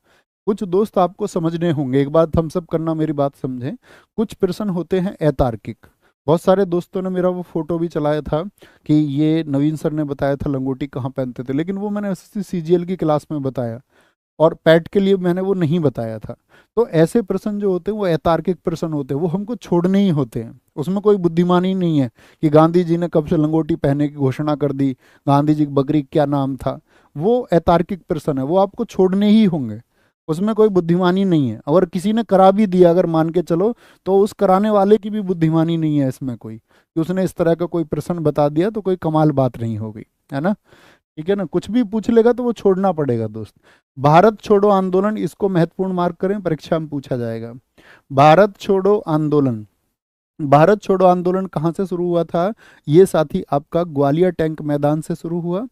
कुछ दोस्त आपको समझने होंगे, एक बात थम्स अप करना, मेरी बात समझें। कुछ प्रश्न होते हैं अतार्किक। बहुत सारे दोस्तों ने मेरा वो फोटो भी चलाया था कि ये नवीन सर ने बताया था लंगोटी कहाँ पहनते थे, लेकिन वो मैंने सीजीएल की क्लास में बताया और पैट के लिए मैंने वो नहीं बताया था। तो ऐसे प्रश्न जो होते हैं वो अतार्किक प्रश्न होते हैं, वो हमको छोड़ने ही होते हैं। उसमें कोई बुद्धिमानी नहीं है कि गांधी जी ने कब से लंगोटी पहनने की घोषणा कर दी, गांधी जी की बकरी क्या नाम था। वो अतार्किक प्रश्न है, वो आपको छोड़ने ही होंगे। उसमें कोई बुद्धिमानी नहीं है। अगर किसी ने करा भी दिया, अगर मान के चलो, तो उस कराने वाले की भी बुद्धिमानी नहीं है इसमें कोई, कि उसने इस तरह का कोई प्रश्न बता दिया तो कोई कमाल बात नहीं होगी, है ना। ठीक है ना, कुछ भी पूछ लेगा तो वो छोड़ना पड़ेगा दोस्त। भारत छोड़ो आंदोलन, इसको महत्वपूर्ण मार्क करें, परीक्षा में पूछा जाएगा। भारत छोड़ो आंदोलन, भारत छोड़ो आंदोलन कहाँ से शुरू हुआ था? ये साथी आपका ग्वालियर टैंक मैदान से शुरू हुआ।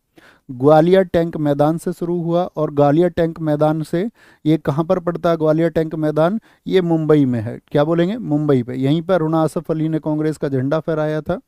ग्वालियर टैंक मैदान से शुरू हुआ। और ग्वालियर टैंक मैदान से, ये कहाँ पर पड़ता है ग्वालियर टैंक मैदान? ये मुंबई में है। क्या बोलेंगे? मुंबई पे। यहीं पर रुना आसफ अली ने कांग्रेस का झंडा फहराया था।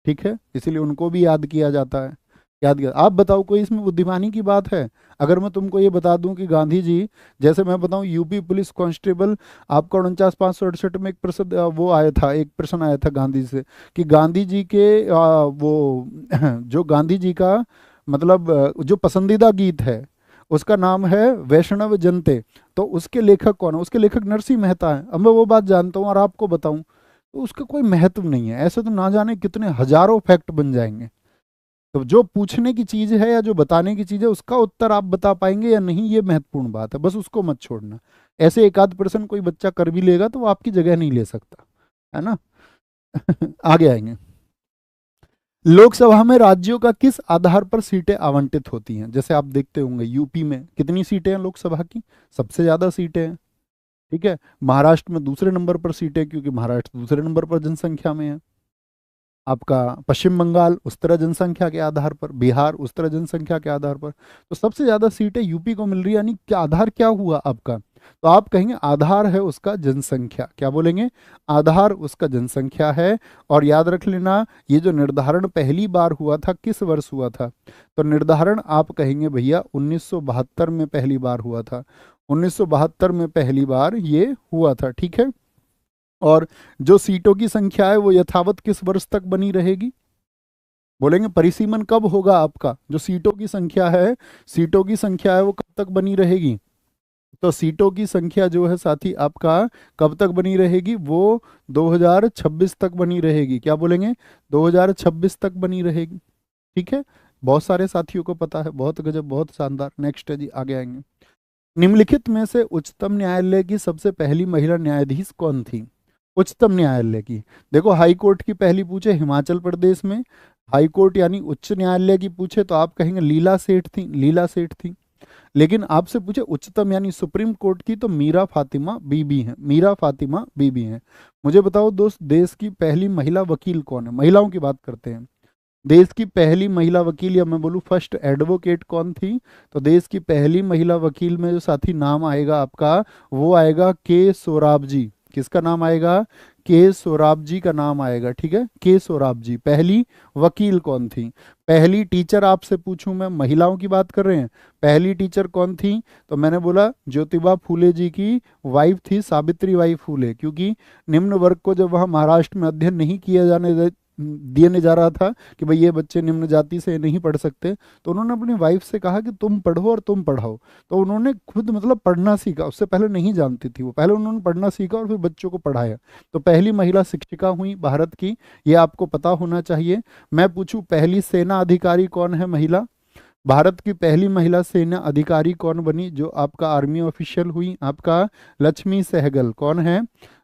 ठीक है, इसीलिए उनको भी याद किया जाता है। याद किया। आप बताओ कोई इसमें बुद्धिमानी की बात है? अगर मैं तुमको ये बता दूं कि गांधी जी, जैसे मैं बताऊं यूपी पुलिस कांस्टेबल आपका 49,568 में एक प्रसिद्ध वो आया था, एक प्रश्न आया था गांधी से कि गांधी जी के वो जो गांधी जी का मतलब जो पसंदीदा गीत है उसका नाम है वैष्णव जनते, तो उसके लेखक कौन है? उसके लेखक नरसिंह मेहता है। अब मैं वो बात जानता हूँ और आपको बताऊं तो उसका कोई महत्व नहीं है। ऐसे तो ना जाने कितने हजारों फैक्ट बन जाएंगे। तो जो पूछने की चीज है या जो बताने की चीज है उसका उत्तर आप बता पाएंगे या नहीं, ये महत्वपूर्ण बात है, बस उसको मत छोड़ना। ऐसे एक आध परसेंट कोई बच्चा कर भी लेगा तो वो आपकी जगह नहीं ले सकता, है ना। आगे आएंगे। लोकसभा में राज्यों का किस आधार पर सीटें आवंटित होती हैं? जैसे आप देखते होंगे यूपी में कितनी सीटें हैं लोकसभा की? सबसे ज्यादा सीटें हैं। ठीक है, महाराष्ट्र में दूसरे नंबर पर सीटें, क्योंकि महाराष्ट्र दूसरे नंबर पर जनसंख्या में है। आपका पश्चिम बंगाल उस तरह जनसंख्या के आधार पर, बिहार उस तरह जनसंख्या के आधार पर। तो सबसे ज्यादा सीटें यूपी को मिल रही है, यानी क्या आधार क्या हुआ आपका? तो आप कहेंगे आधार है उसका जनसंख्या। क्या बोलेंगे? आधार उसका जनसंख्या है। और याद रख लेना, ये जो निर्धारण पहली बार हुआ था किस वर्ष हुआ था? तो निर्धारण आप कहेंगे भैया 1972 में पहली बार हुआ था। 1972 में पहली बार ये हुआ था। ठीक है, और जो सीटों की संख्या है वो यथावत किस वर्ष तक बनी रहेगी? बोलेंगे परिसीमन कब होगा आपका? जो सीटों की संख्या है, सीटों की संख्या है वो कब तक बनी रहेगी? तो सीटों की संख्या जो है साथी आपका कब तक बनी रहेगी? वो 2026 तक बनी रहेगी। क्या बोलेंगे? 2026 तक बनी रहेगी। ठीक है, बहुत सारे साथियों को पता है, बहुत गजब, बहुत शानदार। नेक्स्ट है जी, आगे आएंगे। निम्नलिखित में से उच्चतम न्यायालय की सबसे पहली महिला न्यायाधीश कौन थी? उच्चतम न्यायालय की, देखो हाई कोर्ट की पहली पूछे हिमाचल प्रदेश में, हाई कोर्ट यानी उच्च न्यायालय की पूछे तो आप कहेंगे लीला सेठ थी, लीला सेठ थी। लेकिन आपसे पूछे उच्चतम यानी सुप्रीम कोर्ट की, तो मीरा फातिमा बीबी हैं, मीरा फातिमा बीबी हैं। मुझे बताओ दोस्त, देश की पहली महिला वकील कौन है? महिलाओं की बात करते हैं। देश की पहली महिला वकील, या मैं बोलूँ फर्स्ट एडवोकेट कौन थी? तो देश की पहली महिला वकील में जो साथी नाम आएगा आपका, वो आएगा के सोराब जी। किसका नाम आएगा? के सोराब जी का नाम आएगा। ठीक है, के सोराब जी पहली वकील कौन थी? पहली टीचर आपसे पूछूं मैं, महिलाओं की बात कर रहे हैं, पहली टीचर कौन थी? तो मैंने बोला ज्योतिबा फूले जी की वाइफ थी सावित्री बाई फूले, क्योंकि निम्न वर्ग को जब वहाँ महाराष्ट्र में अध्ययन नहीं किया दिए जा रहा था कि भाई ये बच्चे निम्न जाति से नहीं पढ़ सकते, तो उन्होंने अपनी वाइफ से कहा कि तुम पढ़ो और तुम पढ़ाओ। तो उन्होंने खुद मतलब पढ़ना सीखा, उससे पहले नहीं जानती थी वो, पहले उन्होंने पढ़ना सीखा और फिर बच्चों को पढ़ाया। तो पहली महिला शिक्षिका हुई भारत की, ये आपको पता होना चाहिए। मैं पूछूं पहली सेना अधिकारी कौन है महिला? भारत की पहली महिला सेना अधिकारी कौन बनी जो आपका आर्मी ऑफिशियल हुई? आपका लक्ष्मी सहगल। कौन है?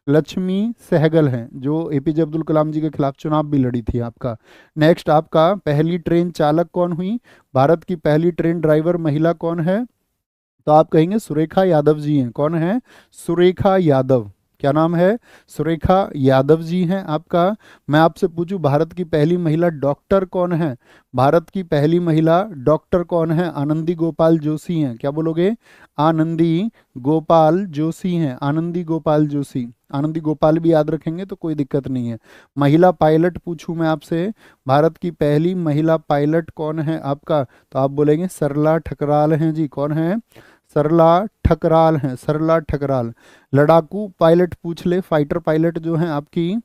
लक्ष्मी सहगल हैं, जो एपीजे अब्दुल कलाम जी के खिलाफ चुनाव भी लड़ी थी आपका। नेक्स्ट आपका पहली ट्रेन चालक कौन हुई? भारत की पहली ट्रेन ड्राइवर महिला कौन है? तो आप कहेंगे सुरेखा यादव जी हैं। कौन है? सुरेखा यादव। क्या नाम है? सुरेखा यादव जी हैं आपका। मैं आपसे पूछूं भारत की पहली महिला डॉक्टर कौन है? भारत की पहली महिला डॉक्टर कौन है? आनंदी गोपाल जोशी हैं। क्या बोलोगे? आनंदी गोपाल जोशी हैं, आनंदी गोपाल जोशी। आनंदी गोपाल भी याद रखेंगे तो कोई दिक्कत नहीं है। महिला पायलट पूछूं मैं आपसे, भारत की पहली महिला पायलट कौन है आपका? तो आप बोलेंगे सरला ठकराल हैं जी। कौन है? सरला ठकराल हैं, सरला ठकराल। लड़ाकू पायलट पूछ ले, फाइटर पायलट जो हैं आपकी,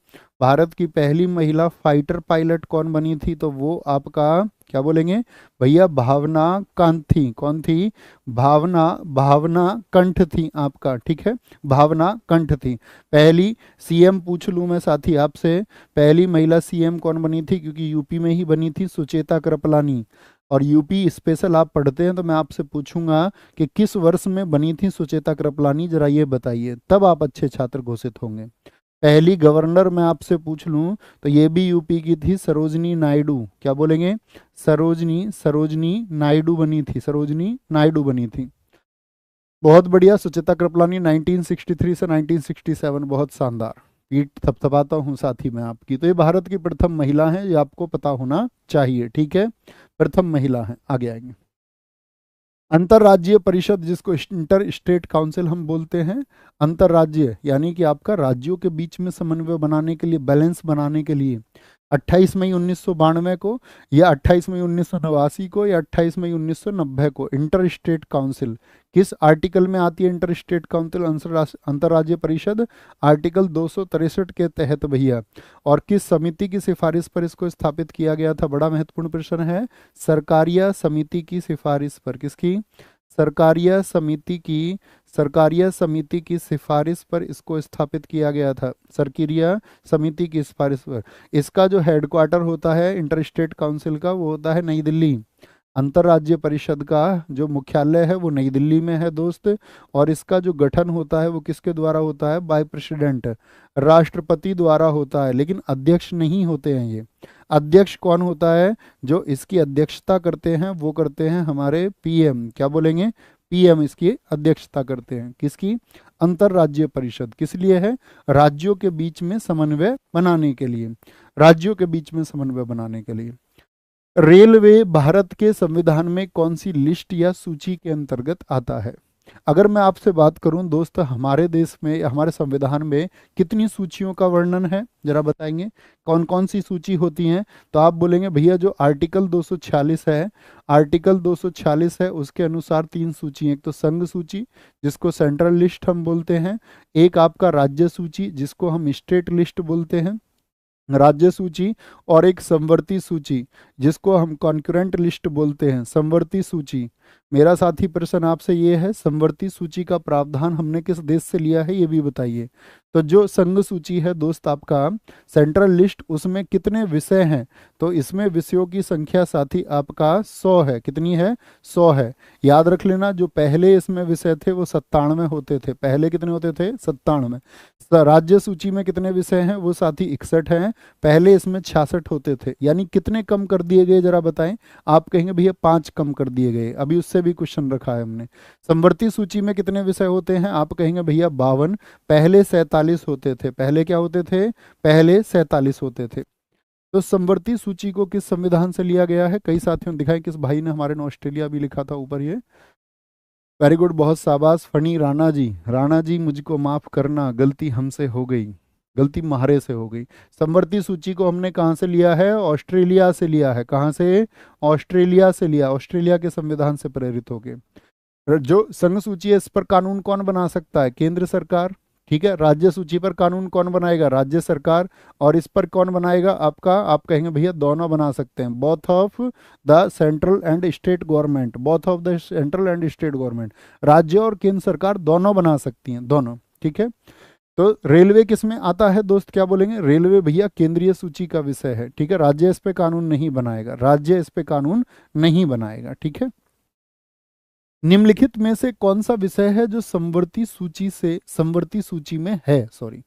भारत की पहली महिला फाइटर पायलट कौन बनी थी? तो वो आपका क्या बोलेंगे भैया? भावना कांत थी। कौन थी? भावना, भावना कंठ थी आपका, ठीक है, भावना कंठ थी। पहली सीएम पूछ लूं मैं साथी आपसे, पहली महिला सीएम कौन बनी थी? क्योंकि यूपी में ही बनी थी, सुचेता कृपलानी। और यूपी स्पेशल आप पढ़ते हैं तो मैं आपसे पूछूंगा कि किस वर्ष में बनी थी सुचेता कृपलानी, जरा ये बताइए, तब आप अच्छे छात्र घोषित होंगे। पहली गवर्नर मैं आपसे पूछ लूं तो ये भी यूपी की थी, सरोजनी नायडू। क्या बोलेंगे? सरोजनी, सरोजनी नायडू बनी थी, सरोजनी नायडू बनी थी। बहुत बढ़िया। सुचेता कृपलानी 1963 से 1967, बहुत शानदार। पीठ थपथपाता हूँ साथी मैं आपकी। तो ये भारत की प्रथम महिला है, ये आपको पता होना चाहिए, ठीक है, प्रथम महिला है। आगे आएंगे। अंतर्राज्यीय परिषद, जिसको इंटर स्टेट काउंसिल हम बोलते हैं, अंतर्राज्यीय यानी कि आपका राज्यों के बीच में समन्वय बनाने के लिए, बैलेंस बनाने के लिए 28 मई 1992 को या 28 मई 1989 को या 28 मई 1990 को इंटर स्टेट काउंसिल, किस आर्टिकल में आती है इंटर स्टेट काउंसिल अंतर्राज्यीय परिषद? आर्टिकल 263 के तहत भैया। और किस समिति की सिफारिश पर इसको स्थापित किया गया था? बड़ा महत्वपूर्ण प्रश्न है। सरकारिया समिति की सिफारिश पर। किसकी? सरकारिया समिति की, सरकारिया समिति की सिफारिश पर इसको स्थापित किया गया था, सरकारिया समिति की सिफारिश पर। इसका जो हेडक्वार्टर होता है इंटर स्टेट काउंसिल का, वो होता है नई दिल्ली। अंतर्राज्यीय परिषद का जो मुख्यालय है वो नई दिल्ली में है दोस्त। और इसका जो गठन होता है वो किसके द्वारा होता है? बाय प्रेसिडेंट, राष्ट्रपति द्वारा होता है। लेकिन अध्यक्ष नहीं होते हैं ये। अध्यक्ष कौन होता है? जो इसकी अध्यक्षता करते हैं वो करते हैं हमारे पीएम। क्या बोलेंगे? पीएम इसकी अध्यक्षता करते हैं। किसकी? अंतर्राज्यीय परिषद। किस लिए है? राज्यों के बीच में समन्वय बनाने के लिए, राज्यों के बीच में समन्वय बनाने के लिए। रेलवे भारत के संविधान में कौन सी लिस्ट या सूची के अंतर्गत आता है? अगर मैं आपसे बात करूं दोस्त, हमारे देश में, हमारे संविधान में कितनी सूचियों का वर्णन है, जरा बताएंगे कौन कौन सी सूची होती हैं? तो आप बोलेंगे भैया जो आर्टिकल 246 है, आर्टिकल 246 है उसके अनुसार 3 सूची हैं। एक तो संघ सूची जिसको सेंट्रल लिस्ट हम बोलते हैं, एक आपका राज्य सूची जिसको हम स्टेट लिस्ट बोलते हैं, राज्य सूची, और एक समवर्ती सूची जिसको हम कॉन्करेंट लिस्ट बोलते हैं, समवर्ती सूची। मेरा साथी प्रश्न आपसे ये है, समवर्ती सूची का प्रावधान हमने किस देश से लिया है ये भी बताइए। तो जो संघ सूची है दोस्त आपका, सेंट्रल लिस्ट, उसमें कितने विषय हैं? तो इसमें विषयों की संख्या साथी आपका 100 है। कितनी है? 100 है। याद रख लेना, जो पहले इसमें विषय थे वो 97 होते थे। पहले कितने होते थे? 97। राज्य सूची में कितने विषय हैं? वो साथी 61 हैं। पहले इसमें 66 होते थे। यानी कितने कम कर दिए गए, जरा बताएं। आप कहेंगे भैया 5 कम कर दिए गए, अभी उससे भी क्वेश्चन रखा है हमने। समवर्ती सूची में कितने विषय होते हैं? आप कहेंगे भैया 52। पहले 47 होते थे। पहले क्या होते थे? पहले 47 होते थे। तो समवर्ती सूची को किस संविधान से लिया गया है? कई साथियों ने दिखाई, किस भाई ने, हमारे ने ऑस्ट्रेलिया भी लिखा था ऊपर ये। वेरी गुड, बहुत शाबाश फनी राणा जी। राणा जी मुझको माफ करना, गलती हमसे हो गई, गलती म्हारे से हो गई। समवर्ती सूची को हमने कहाँ से लिया है? ऑस्ट्रेलिया से लिया है। कहाँ से? ऑस्ट्रेलिया से लिया, ऑस्ट्रेलिया के संविधान से प्रेरित होके। जो संघ सूची है इस पर कानून कौन बना सकता है? केंद्र सरकार। ठीक है। राज्य सूची पर कानून कौन बनाएगा? राज्य सरकार। और इस पर कौन बनाएगा आपका? आप कहेंगे भैया दोनों बना सकते हैं, both of the central and state government, both of the central and state government, राज्य और केंद्र सरकार दोनों बना सकती हैं, दोनों। ठीक है। तो रेलवे किस में आता है दोस्त? क्या बोलेंगे? रेलवे भैया केंद्रीय सूची का विषय है। ठीक है। राज्य इस पे कानून नहीं बनाएगा, राज्य इस पे कानून नहीं बनाएगा। ठीक है। निम्नलिखित में से कौन सा विषय है जो समवर्ती सूची से, समवर्ती सूची में है, सॉरी,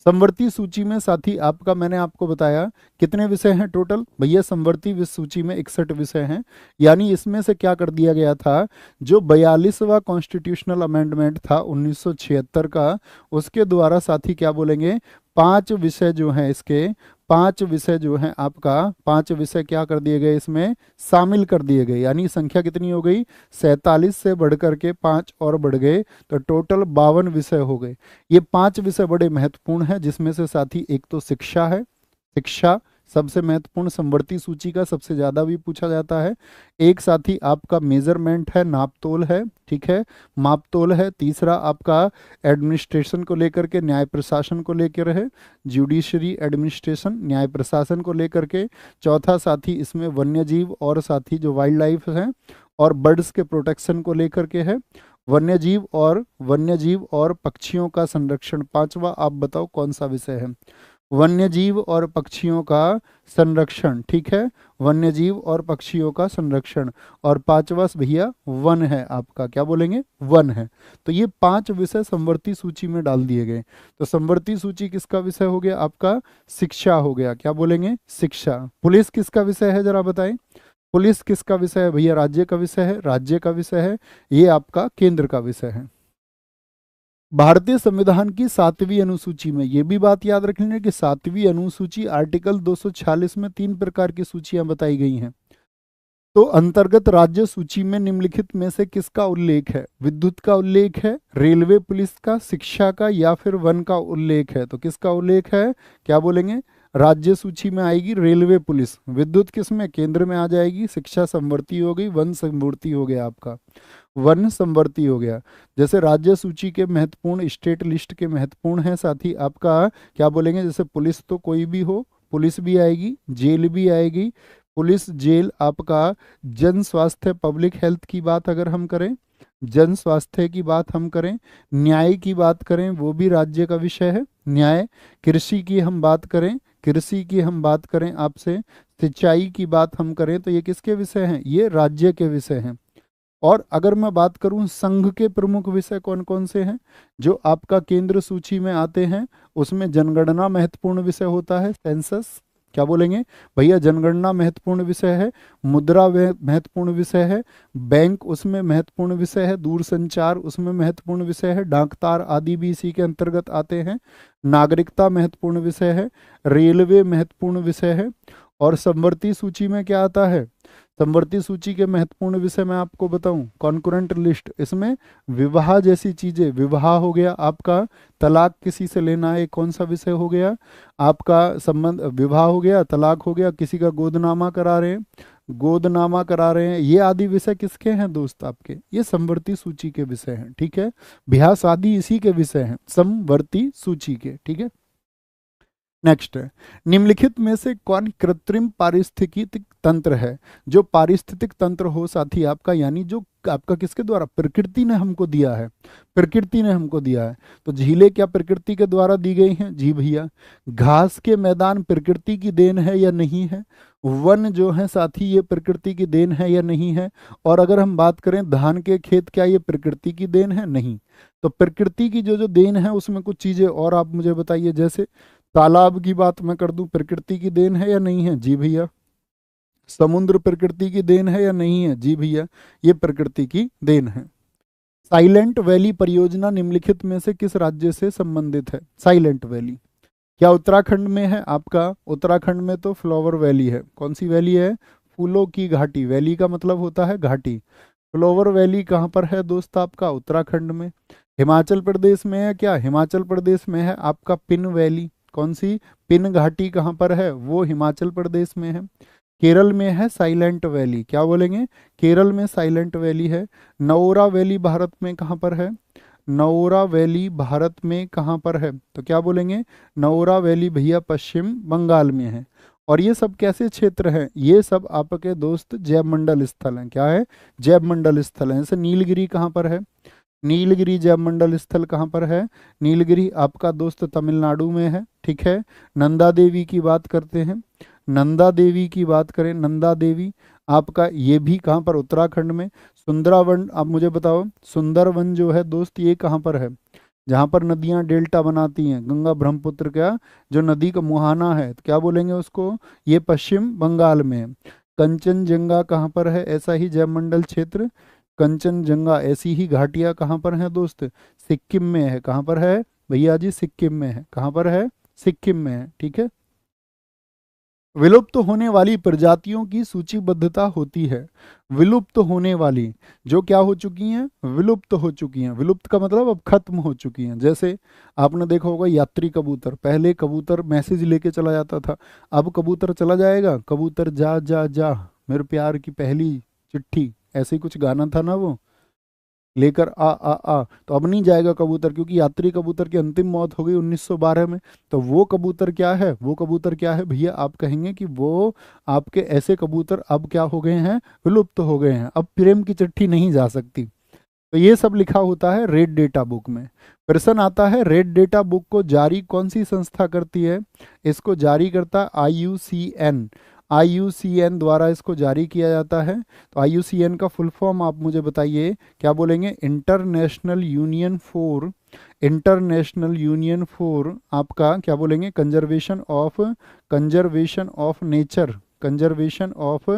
समवर्ती सूची में साथी आपका, मैंने आपको बताया कितने विषय हैं टोटल भैया, समवर्ती सूची में 61 विषय हैं। यानी इसमें से क्या कर दिया गया था, जो 42वां कॉन्स्टिट्यूशनल अमेंडमेंट था 1976 का, उसके द्वारा साथी क्या बोलेंगे, 5 विषय जो हैं इसके, 5 विषय जो हैं आपका, 5 विषय क्या कर दिए गए, इसमें शामिल कर दिए गए। यानी संख्या कितनी हो गई, 47 से बढ़ करके 5 और बढ़ गए, तो टोटल 52 विषय हो गए। ये 5 विषय बड़े महत्वपूर्ण हैं, जिसमें से साथी एक तो शिक्षा है, शिक्षा सबसे महत्वपूर्ण, समवर्ती सूची का सबसे ज्यादा भी पूछा जाता है। एक साथी आपका मेजरमेंट है, नापतोल है, ठीक है, मापतोल है। तीसरा आपका एडमिनिस्ट्रेशन को लेकर के, न्याय प्रशासन को लेकर है, जुडिशरी एडमिनिस्ट्रेशन, न्याय प्रशासन को लेकर के। चौथा साथी इसमें वन्यजीव और साथी जो वाइल्ड लाइफ है और बर्ड्स के प्रोटेक्शन को लेकर के है, वन्यजीव और पक्षियों का संरक्षण। पांचवा आप बताओ कौन सा विषय है, वन्यजीव और पक्षियों का संरक्षण, ठीक है, वन्यजीव और पक्षियों का संरक्षण। और पांचवा भैया वन है आपका, क्या बोलेंगे, वन है। तो ये 5 विषय समवर्ती सूची में डाल दिए गए। तो समवर्ती सूची किसका विषय हो गया आपका, शिक्षा हो गया, क्या बोलेंगे, शिक्षा। पुलिस किसका विषय है जरा बताएं, पुलिस किसका विषय है भैया, राज्य का विषय है, राज्य का विषय है, ये आपका केंद्र का विषय है। भारतीय संविधान की 7वीं अनुसूची में ये भी बात याद रख लेना कि 7वीं अनुसूची आर्टिकल 246 में 3 प्रकार की सूचियां बताई गई हैं। तो अंतर्गत राज्य सूची में निम्नलिखित में से किसका उल्लेख है, विद्युत का उल्लेख है, रेलवे पुलिस का, शिक्षा का, या फिर वन का उल्लेख है। तो किसका उल्लेख है, क्या बोलेंगे, राज्य सूची में आएगी रेलवे पुलिस, विद्युत किस में, केंद्र में आ जाएगी, शिक्षा समवर्ती हो गई, वन समवर्ती हो गया आपका, वन समवर्ती हो गया। जैसे राज्य सूची के महत्वपूर्ण, स्टेट लिस्ट के महत्वपूर्ण है साथी आपका, क्या बोलेंगे, जैसे पुलिस तो कोई भी हो, पुलिस भी आएगी, जेल भी आएगी, पुलिस जेल आपका, जन स्वास्थ्य पब्लिक हेल्थ की बात अगर हम करें, जन स्वास्थ्य की बात हम करें, न्याय की बात करें वो भी राज्य का विषय है, न्याय। कृषि की हम बात करें, कृषि की हम बात करें आपसे, सिंचाई की बात हम करें, तो ये किसके विषय हैं, ये राज्य के विषय हैं। और अगर मैं बात करूं संघ के प्रमुख विषय कौन कौन से हैं, जो आपका केंद्र सूची में आते हैं, उसमें जनगणना महत्वपूर्ण विषय होता है, सेंसस, क्या बोलेंगे भैया, जनगणना महत्वपूर्ण विषय है, मुद्रा महत्वपूर्ण विषय है, बैंक उसमें महत्वपूर्ण विषय है, दूरसंचार उसमें महत्वपूर्ण विषय है, डाकतार आदि भी इसी के अंतर्गत आते हैं, नागरिकता महत्वपूर्ण विषय है, रेलवे महत्वपूर्ण विषय है। और समवर्ती सूची में क्या आता है, समवर्ती सूची के महत्वपूर्ण विषय मैं आपको बताऊं, कॉन्करेंट लिस्ट, इसमें विवाह जैसी चीजें, विवाह हो गया आपका, तलाक किसी से लेना है, कौन सा विषय हो गया आपका, संबंध, विवाह हो गया, तलाक हो गया, किसी का गोदनामा करा रहे हैं, गोदनामा करा रहे हैं, ये आदि विषय किसके हैं दोस्त आपके, ये समवर्ती सूची के विषय हैं, ठीक है, ब्याह शादी इसी के विषय हैं, समवर्ती सूची के, ठीक है। नेक्स्ट है, निम्नलिखित में से कौन कृत्रिम पारिस्थितिक तंत्र है, जो पारिस्थितिक तंत्र हो साथी आपका, यानी जो आपका किसके द्वारा, प्रकृति ने हमको दिया है, प्रकृति ने हमको दिया है। तो झीलें क्या प्रकृति के द्वारा दी गई हैं, जी भैया। घास के मैदान प्रकृति की देन है या नहीं है, वन जो है साथी ये प्रकृति की देन है या नहीं है। और अगर हम बात करें धान के खेत, क्या ये प्रकृति की देन है, नहीं। तो प्रकृति की जो जो देन है उसमें कुछ चीजें और आप मुझे बताइए, जैसे तालाब की बात मैं कर दूं, प्रकृति की देन है या नहीं है, जी भैया। समुद्र प्रकृति की देन है या नहीं है, जी भैया, ये प्रकृति की देन है। साइलेंट वैली परियोजना निम्नलिखित में से किस राज्य से संबंधित है, साइलेंट वैली, क्या उत्तराखंड में है आपका, उत्तराखंड में तो फ्लावर वैली है, कौन सी वैली है, फूलों की घाटी, वैली का मतलब होता है घाटी, फ्लावर वैली कहाँ पर है दोस्त आपका, उत्तराखंड में। हिमाचल प्रदेश में है क्या, हिमाचल प्रदेश में है आपका पिन वैली, कौन सी, पिन घाटी कहाँ पर है, वो हिमाचल प्रदेश में है। केरल में है साइलेंट वैली, क्या बोलेंगे, केरल में साइलेंट वैली है। नौरा वैली भारत में कहाँ पर है, नौरा वैली भारत में कहाँ पर है, तो क्या बोलेंगे, नौरा वैली भैया पश्चिम बंगाल में है। और ये सब कैसे क्षेत्र हैं, ये सब आपके दोस्त जैव मंडल स्थल हैं, क्या है, जैव मंडल स्थल हैं। जैसे नीलगिरी कहाँ पर है, नीलगिरी जैव मंडल स्थल कहाँ पर है, नीलगिरी आपका दोस्त तमिलनाडु में है, ठीक है। नंदा देवी की बात करते हैं, नंदा देवी की बात करें, नंदा देवी आपका ये भी कहाँ पर, उत्तराखंड में। सुंदरावन आप मुझे बताओ, सुंदरवन जो है दोस्त ये कहाँ पर है, जहाँ पर नदियाँ डेल्टा बनाती हैं, गंगा ब्रह्मपुत्र का जो नदी का मुहाना है, तो क्या बोलेंगे उसको, ये पश्चिम बंगाल में है। कंचनजंगा कहाँ पर है, ऐसा ही जैवमंडल क्षेत्र, कंचनजंगा ऐसी ही घाटियाँ कहाँ पर हैं दोस्त, सिक्किम में है। कहाँ पर है भैया जी, सिक्किम में है। कहाँ पर है, सिक्किम में है, ठीक है। विलुप्त होने वाली प्रजातियों की सूचीबद्धता होती है। विलुप्त होने वाली, जो क्या हो चुकी हैं, विलुप्त हो चुकी हैं। विलुप्त का मतलब अब खत्म हो चुकी हैं। जैसे आपने देखा होगा यात्री कबूतर, पहले कबूतर मैसेज लेके चला जाता था, अब कबूतर चला जाएगा, कबूतर जा जा जा मेरे प्यार की पहली चिट्ठी, ऐसे ही कुछ गाना था ना वो, लेकर आ। तो अब नहीं जाएगा कबूतर, क्योंकि यात्री कबूतर की अंतिम मौत हो गई 1912 में। तो वो कबूतर क्या है, वो कबूतर क्या है भैया, आप कहेंगे कि वो आपके ऐसे कबूतर अब क्या हो गए हैं, विलुप्त हो गए हैं, अब प्रेम की चिट्ठी नहीं जा सकती। तो ये सब लिखा होता है रेड डेटा बुक में। प्रश्न आता है, रेड डेटा बुक को जारी कौन सी संस्था करती है। इसको जारी करता है IUCN। IUCN द्वारा इसको जारी किया जाता है। तो IUCN का फुल फॉर्म आप मुझे बताइए, क्या बोलेंगे, इंटरनेशनल यूनियन फॉर आपका क्या बोलेंगे, कंजर्वेशन ऑफ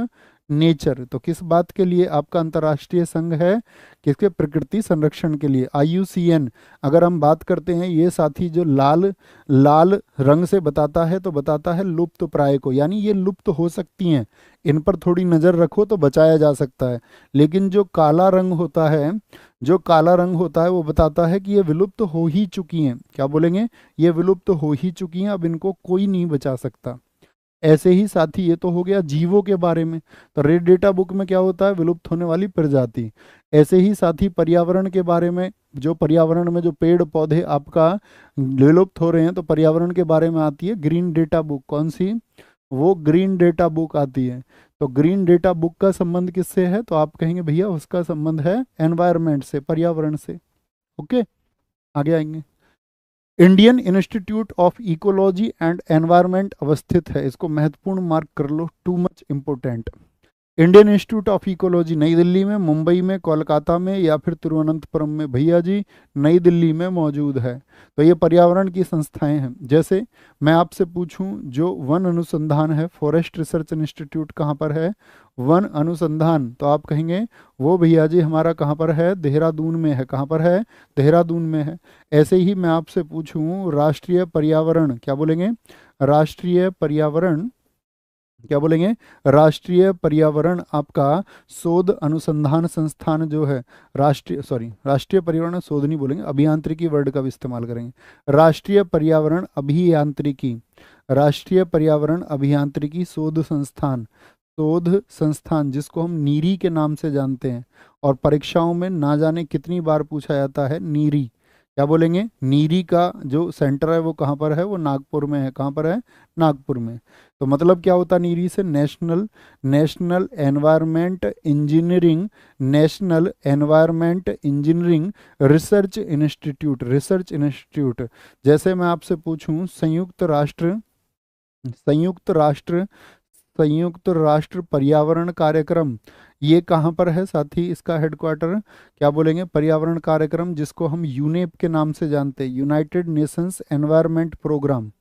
नेचर। तो किस बात के लिए आपका अंतर्राष्ट्रीय संघ है, किसके, प्रकृति संरक्षण के लिए। IUCN, अगर हम बात करते हैं, ये साथी जो लाल लाल रंग से बताता है, तो बताता है लुप्त प्राय को, यानी ये लुप्त हो सकती हैं, इन पर थोड़ी नज़र रखो तो बचाया जा सकता है। लेकिन जो काला रंग होता है, जो काला रंग होता है, वो बताता है कि ये विलुप्त हो ही चुकी हैं। क्या बोलेंगे, ये विलुप्त हो ही चुकी हैं, अब इनको कोई नहीं बचा सकता। ऐसे ही साथी, ये तो हो गया जीवों के बारे में। तो रेड डेटा बुक में क्या होता है, विलुप्त होने वाली प्रजाति। ऐसे ही साथी पर्यावरण के बारे में, जो पर्यावरण में जो पेड़ पौधे आपका विलुप्त हो रहे हैं, तो पर्यावरण के बारे में आती है ग्रीन डेटा बुक। कौन सी, वो ग्रीन डेटा बुक आती है। तो ग्रीन डेटा बुक का संबंध किससे है, तो आप कहेंगे भैया उसका संबंध है एनवायरनमेंट से, पर्यावरण से। ओके, आगे आएंगे। Indian institute of ecology and environment अवस्थित है, इसको महत्वपूर्ण मार्क कर लो, too much important. Indian institute of ecology New Delhi में, मुंबई में, कोलकाता में, या फिर तिरुवनंतपुरम में, भैया जी नई दिल्ली में मौजूद है। तो ये पर्यावरण की संस्थाएं हैं। जैसे मैं आपसे पूछूं, जो वन अनुसंधान है, फॉरेस्ट रिसर्च इंस्टीट्यूट कहाँ पर है, वन अनुसंधान, तो आप कहेंगे वो भैया जी हमारा कहाँ पर है, देहरादून में है। कहाँ पर है, देहरादून में है। ऐसे ही मैं आपसे पूछूं, राष्ट्रीय पर्यावरण, क्या बोलेंगे, राष्ट्रीय पर्यावरण, क्या बोलेंगे, राष्ट्रीय पर्यावरण आपका शोध अनुसंधान संस्थान जो है, राष्ट्रीय पर्यावरण शोध नहीं बोलेंगे, अभियांत्रिकी वर्ड का भी इस्तेमाल करेंगे। राष्ट्रीय पर्यावरण अभियांत्रिकी शोध संस्थान, जिसको हम नीरी के नाम से जानते हैं, और परीक्षाओं में ना जाने कितनी बार पूछा जाता है नीरी। क्या बोलेंगे, नीरी का जो सेंटर है वो कहाँ पर है, वो नागपुर में है। कहाँ पर है, नागपुर में। तो मतलब क्या होता है नीरी से, national environment engineering research institute. जैसे मैं आपसे पूछूं, संयुक्त राष्ट्र संयुक्त राष्ट्र पर्यावरण कार्यक्रम, ये कहाँ पर है साथी, इसका हेडक्वार्टर, क्या बोलेंगे, पर्यावरण कार्यक्रम, जिसको हम यूनेप के नाम से जानते हैं, यूनाइटेड नेशंस एनवायरनमेंट प्रोग्राम।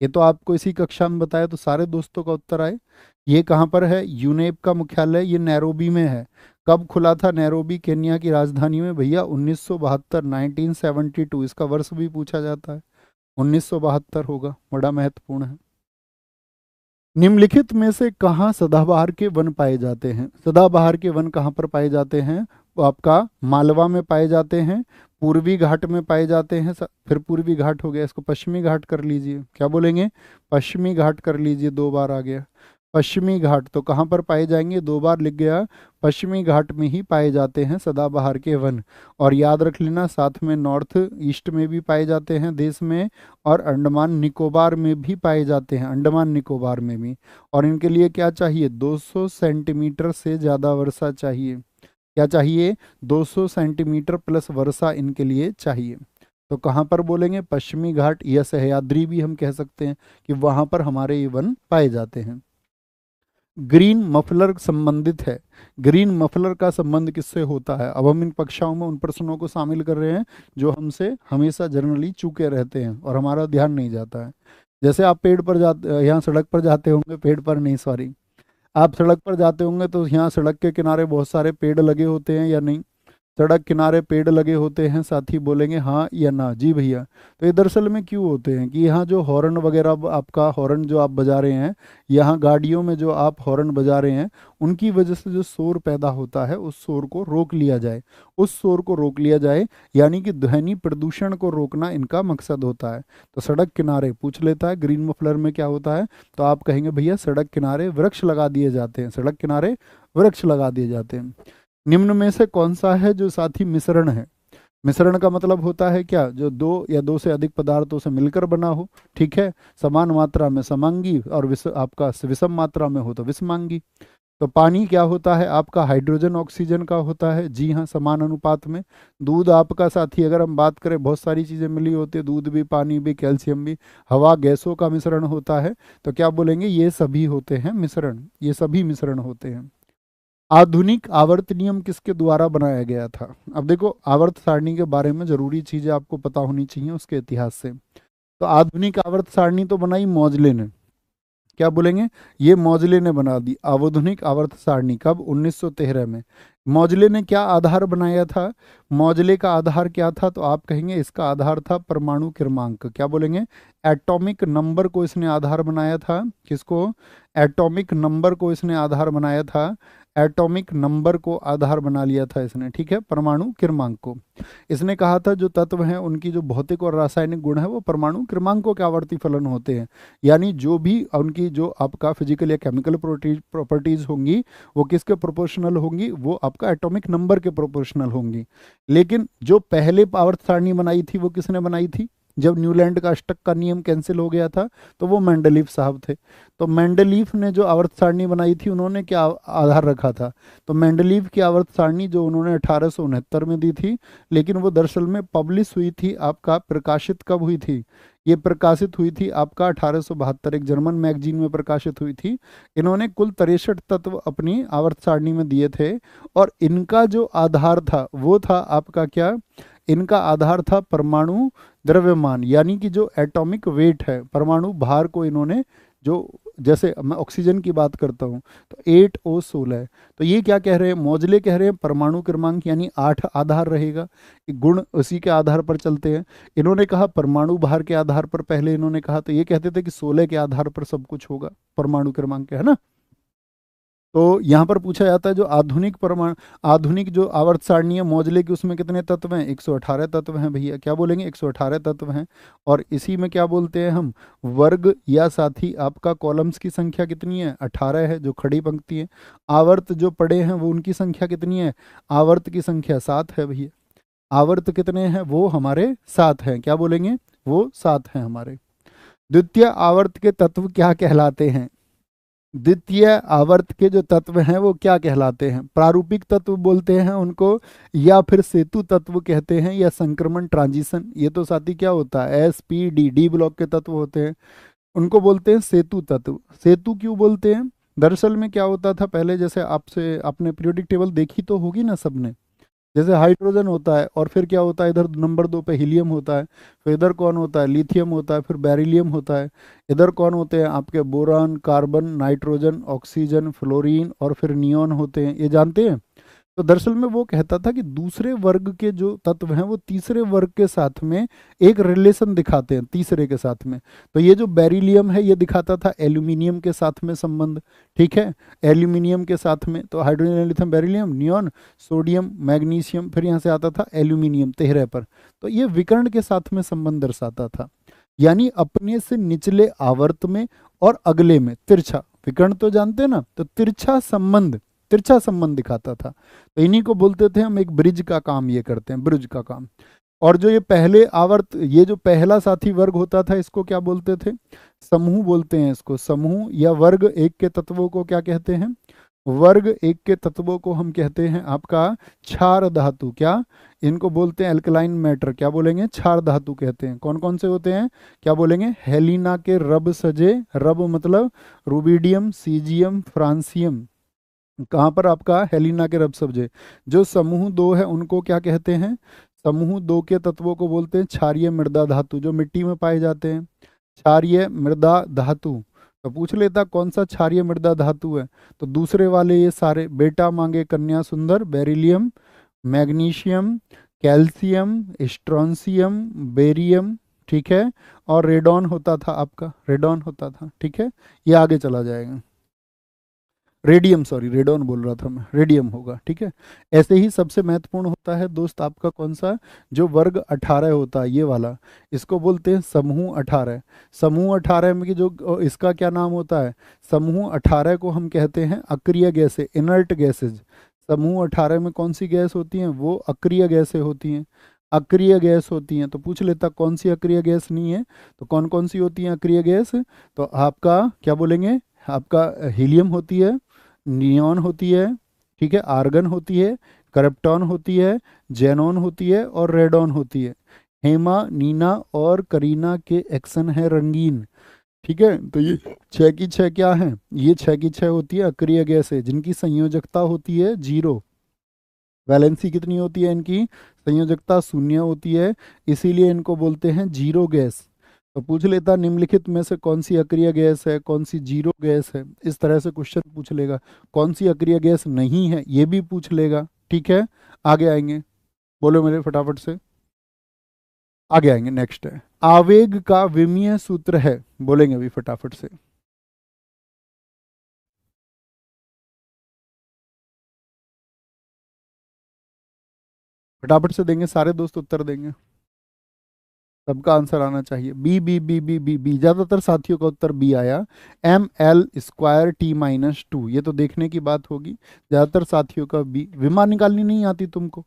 ये तो आपको इसी कक्षा में बताया, तो सारे दोस्तों का उत्तर आए। ये कहाँ पर है, यूनेप का मुख्यालय ये नैरोबी में है। कब खुला था नैरोबी, केन्या की राजधानी में, भैया 1972, 1972। इसका वर्ष भी पूछा जाता है, 1972 होगा, बड़ा महत्वपूर्ण है। निम्नलिखित में से कहाँ सदाबहार के वन पाए जाते हैं, सदाबहार के वन कहाँ पर पाए जाते हैं, वो आपका मालवा में पाए जाते हैं, पूर्वी घाट में पाए जाते हैं। फिर पूर्वी घाट हो गया, इसको पश्चिमी घाट कर लीजिए, क्या बोलेंगे, पश्चिमी घाट कर लीजिए, दो बार आ गया पश्चिमी घाट। तो कहाँ पर पाए जाएंगे, दो बार लिख गया, पश्चिमी घाट में ही पाए जाते हैं सदाबहार के वन। और याद रख लेना, साथ में नॉर्थ ईस्ट में भी पाए जाते हैं देश में, और अंडमान निकोबार में भी पाए जाते हैं, अंडमान निकोबार में भी। और इनके लिए क्या चाहिए, 200 सेंटीमीटर से ज़्यादा वर्षा चाहिए। क्या चाहिए, 200 सेंटीमीटर प्लस वर्षा इनके लिए चाहिए। तो कहाँ पर बोलेंगे, पश्चिमी घाट या सह्याद्री भी हम कह सकते हैं, कि वहाँ पर हमारे ये वन पाए जाते हैं। ग्रीन मफलर संबंधित है। ग्रीन मफलर का संबंध किससे होता है? अब हम इन कक्षाओं में उन प्रश्नों को शामिल कर रहे हैं जो हमसे हमेशा जनरली चूके रहते हैं और हमारा ध्यान नहीं जाता है। जैसे आप पेड़ पर जाते, यहाँ सड़क पर जाते होंगे, पेड़ पर नहीं सॉरी, आप सड़क पर जाते होंगे तो यहाँ सड़क के किनारे बहुत सारे पेड़ लगे होते हैं या नहीं? सड़क किनारे पेड़ लगे होते हैं, साथी बोलेंगे हाँ या ना। जी भैया। तो ये दरअसल में क्यों होते हैं कि यहाँ जो हॉर्न वगैरह आपका हॉर्न जो आप बजा रहे हैं, यहाँ गाड़ियों में जो आप हॉर्न बजा रहे हैं, उनकी वजह से जो शोर पैदा होता है उस शोर को रोक लिया जाए, उस शोर को रोक लिया जाए, यानी कि ध्वनि प्रदूषण को रोकना इनका मकसद होता है। तो सड़क किनारे पूछ लेता है ग्रीन मफलर में क्या होता है, तो आप कहेंगे भैया सड़क किनारे वृक्ष लगा दिए जाते हैं, सड़क किनारे वृक्ष लगा दिए जाते हैं। निम्न में से कौन सा है जो साथी मिश्रण है? मिश्रण का मतलब होता है क्या? जो दो या दो से अधिक पदार्थों से मिलकर बना हो, ठीक है, समान मात्रा में समांगी और आपका विषम मात्रा में हो तो विषमांगी। तो पानी क्या होता है आपका? हाइड्रोजन ऑक्सीजन का होता है, जी हाँ, समान अनुपात में। दूध आपका साथी, अगर हम बात करें, बहुत सारी चीज़ें मिली होती है, दूध भी, पानी भी, कैल्शियम भी, हवा गैसों का मिश्रण होता है, तो क्या बोलेंगे? ये सभी होते हैं मिश्रण, ये सभी मिश्रण होते हैं। आधुनिक आवर्त नियम किसके द्वारा बनाया गया था? अब देखो, आवर्त सारणी के बारे में जरूरी चीजें आपको पता होनी चाहिए उसके इतिहास से। तो आधुनिक आवर्त सारणी तो बनाई मौजले ने, क्या बोलेंगे? ये मौजले ने बना दी आधुनिक आवर्त सारणी। कब? 1913 में। मौजले ने क्या आधार बनाया था? मौजले का आधार क्या था? तो आप कहेंगे इसका आधार था परमाणु क्रमांक। क्या बोलेंगे? एटॉमिक नंबर को इसने आधार बनाया था। किसको? एटॉमिक नंबर को इसने आधार बनाया था। एटॉमिक नंबर को आधार बना लिया था इसने, ठीक है, परमाणु क्रमांक को। इसने कहा था जो तत्व हैं उनकी जो भौतिक और रासायनिक गुण है वो परमाणु क्रमांकों के आवर्ती फलन होते हैं, यानी जो भी उनकी जो आपका फिजिकल या केमिकल प्रॉपर्टीज होंगी वो किसके प्रोपोर्शनल होंगी? वो आपका एटॉमिक नंबर के प्रोपोर्शनल होंगी। लेकिन जो पहले आवर्त सारणी बनाई थी वो किसने बनाई थी? जब न्यूलैंड का अष्टक का नियम कैंसिल हो गया था तो वो मेंडलीफ साहब थे। तो मेंडलीफ ने जो आवर्त सारणी बनाई थी उन्होंने क्या आधार रखा था? तो मेंडलीफ की आवर्त सारणी जो उन्होंने 1869 में दी थी, लेकिन वो दरअसल में पब्लिश हुई थी आपका, प्रकाशित कब हुई थी? ये प्रकाशित हुई थी आपका 1872, एक जर्मन मैगजीन में प्रकाशित हुई थी। इन्होंने कुल 63 तत्व अपनी आवर्त सारणी में दिए थे और इनका जो आधार था वो था आपका क्या? इनका आधार था परमाणु द्रव्यमान, यानी कि जो एटॉमिक वेट है, परमाणु भार को इन्होंने, जो जैसे मैं ऑक्सीजन की बात करता हूँ तो 8O16, तो ये क्या कह रहे हैं? मौजले कह रहे हैं परमाणु क्रमांक यानी 8 आधार रहेगा, गुण उसी के आधार पर चलते हैं। इन्होंने कहा परमाणु भार के आधार पर, पहले इन्होंने कहा, तो ये कहते थे कि 16 के आधार पर सब कुछ होगा, परमाणु क्रमांक है ना। तो यहाँ पर पूछा जाता है जो आधुनिक परमाणु, आधुनिक जो आवर्त सारणी है मौजले की, उसमें कितने तत्व हैं? 118 तत्व हैं भैया। क्या बोलेंगे? 118 तत्व हैं। और इसी में क्या बोलते हैं हम? वर्ग या साथी आपका कॉलम्स की संख्या कितनी है? 18 है, जो खड़ी पंक्ति है। आवर्त जो पड़े हैं वो उनकी संख्या कितनी है? आवर्त की संख्या 7 है भैया। आवर्त कितने हैं? वो हमारे 7 हैं। क्या बोलेंगे? वो 7 हैं हमारे। द्वितीय आवर्त के तत्व क्या कहलाते हैं? द्वितीय आवर्त के जो तत्व हैं वो क्या कहलाते हैं? प्रारूपिक तत्व बोलते हैं उनको, या फिर सेतु तत्व कहते हैं, या संक्रमण ट्रांजिशन। ये तो साथी क्या होता है? SPD, डी ब्लॉक के तत्व होते हैं, उनको बोलते हैं सेतु तत्व। सेतु क्यों बोलते हैं? दरअसल में क्या होता था पहले, जैसे आपसे आपने पीरियोडिक टेबल देखी तो होगी ना सबने, जैसे हाइड्रोजन होता है और फिर क्या होता है, इधर नंबर 2 पे हीलियम होता है, फिर इधर कौन होता है? लिथियम होता है, फिर बेरिलियम होता है, इधर कौन होते हैं आपके? Boron, carbon, nitrogen, oxygen, fluorine और फिर नियॉन होते हैं, ये जानते हैं। तो दरअसल में वो कहता था कि दूसरे वर्ग के जो तत्व हैं वो तीसरे वर्ग के साथ में एक रिलेशन दिखाते हैं, तीसरे के साथ में। तो ये जो बेरिलियम है ये दिखाता था एल्यूमिनियम के साथ में संबंध, ठीक है, एल्यूमिनियम के साथ में। तो hydrogen, lithium, beryllium, neon, sodium, magnesium, फिर यहाँ से आता था एल्यूमिनियम 13 पर। तो ये विकर्ण के साथ में संबंध दर्शाता था, यानी अपने से निचले आवर्त में और अगले में तिरछा, विकर्ण तो जानते हैं ना, तो तिरछा संबंध, तिरछा संबंध दिखाता था। तो इन्हीं को बोलते थे हम, एक ब्रिज का काम ये करते हैं, ब्रिज का काम। और जो ये पहले आवर्त, ये जो पहला साथी वर्ग होता था इसको क्या बोलते थे? समूह बोलते हैं इसको, समूह या वर्ग। एक के तत्वों को क्या कहते हैं? वर्ग एक के तत्वों को हम कहते हैं आपका क्षार धातु। क्या? इनको बोलते हैं एल्कलाइन मैटर। क्या बोलेंगे? क्षार धातु कहते हैं। कौन कौन से होते हैं? क्या बोलेंगे? हेलिना के रब सजे, रब मतलब रूबिडियम, सीजियम, फ्रांसियम। कहाँ पर आपका हेलिना के रब सजे। जो समूह दो है उनको क्या कहते हैं? समूह दो के तत्वों को बोलते हैं क्षारीय मृदा धातु, जो मिट्टी में पाए जाते हैं। क्षारीय मृदा धातु। तो पूछ लेता कौन सा क्षारीय मृदा धातु है, तो दूसरे वाले ये सारे, बेटा मांगे कन्या सुंदर, beryllium, magnesium, calcium, strontium, barium, ठीक है, और रेडॉन होता था आपका, रेडॉन होता था, ठीक है। ये आगे चला जाएगा। रेडियम, सॉरी रेडॉन बोल रहा था मैं, रेडियम होगा, ठीक है। ऐसे ही सबसे महत्वपूर्ण होता है दोस्त आपका कौन सा? जो वर्ग 18 होता है, ये वाला, इसको बोलते हैं समूह 18। समूह 18 में की जो इसका क्या नाम होता है? समूह 18 को हम कहते हैं अक्रिय गैसें, इनर्ट गैसेज। समूह 18 में कौन सी गैस होती हैं? वो अक्रिय गैसें होती हैं, अक्रिय गैस होती हैं। तो पूछ लेता कौन सी अक्रिय गैस नहीं है, तो कौन कौन सी होती हैं अक्रिय गैस? तो आपका क्या बोलेंगे? आपका हीलियम होती है, नियॉन होती है, ठीक है, आर्गन होती है, करप्टॉन होती है, जेनॉन होती है, और रेडॉन होती है। हेमा, नीना और करीना के एक्शन है रंगीन, ठीक है। तो ये छह की छह क्या है? ये छह की छह होती है अक्रिय गैस है, जिनकी संयोजकता होती है 0। वैलेंसी कितनी होती है इनकी? संयोजकता 0 होती है, इसीलिए इनको बोलते हैं जीरो गैस। तो पूछ लेता निम्नलिखित में से कौन सी अक्रिय गैस है, कौन सी जीरो गैस है, इस तरह से क्वेश्चन पूछ लेगा। कौन सी अक्रिय गैस नहीं है ये भी पूछ लेगा, ठीक है। आगे आएंगे, बोलो मेरे फटाफट से, आगे आएंगे। नेक्स्ट है आवेग का विमीय सूत्र है, बोलेंगे अभी फटाफट से। फटाफट से देंगे सारे दोस्त, उत्तर देंगे, सबका आंसर आना चाहिए। B B B B B B, ज्यादातर साथियों का उत्तर बी आया। ml² T-2, ये तो देखने की बात होगी। ज्यादातर साथियों का बी। विमा निकालनी नहीं आती तुमको?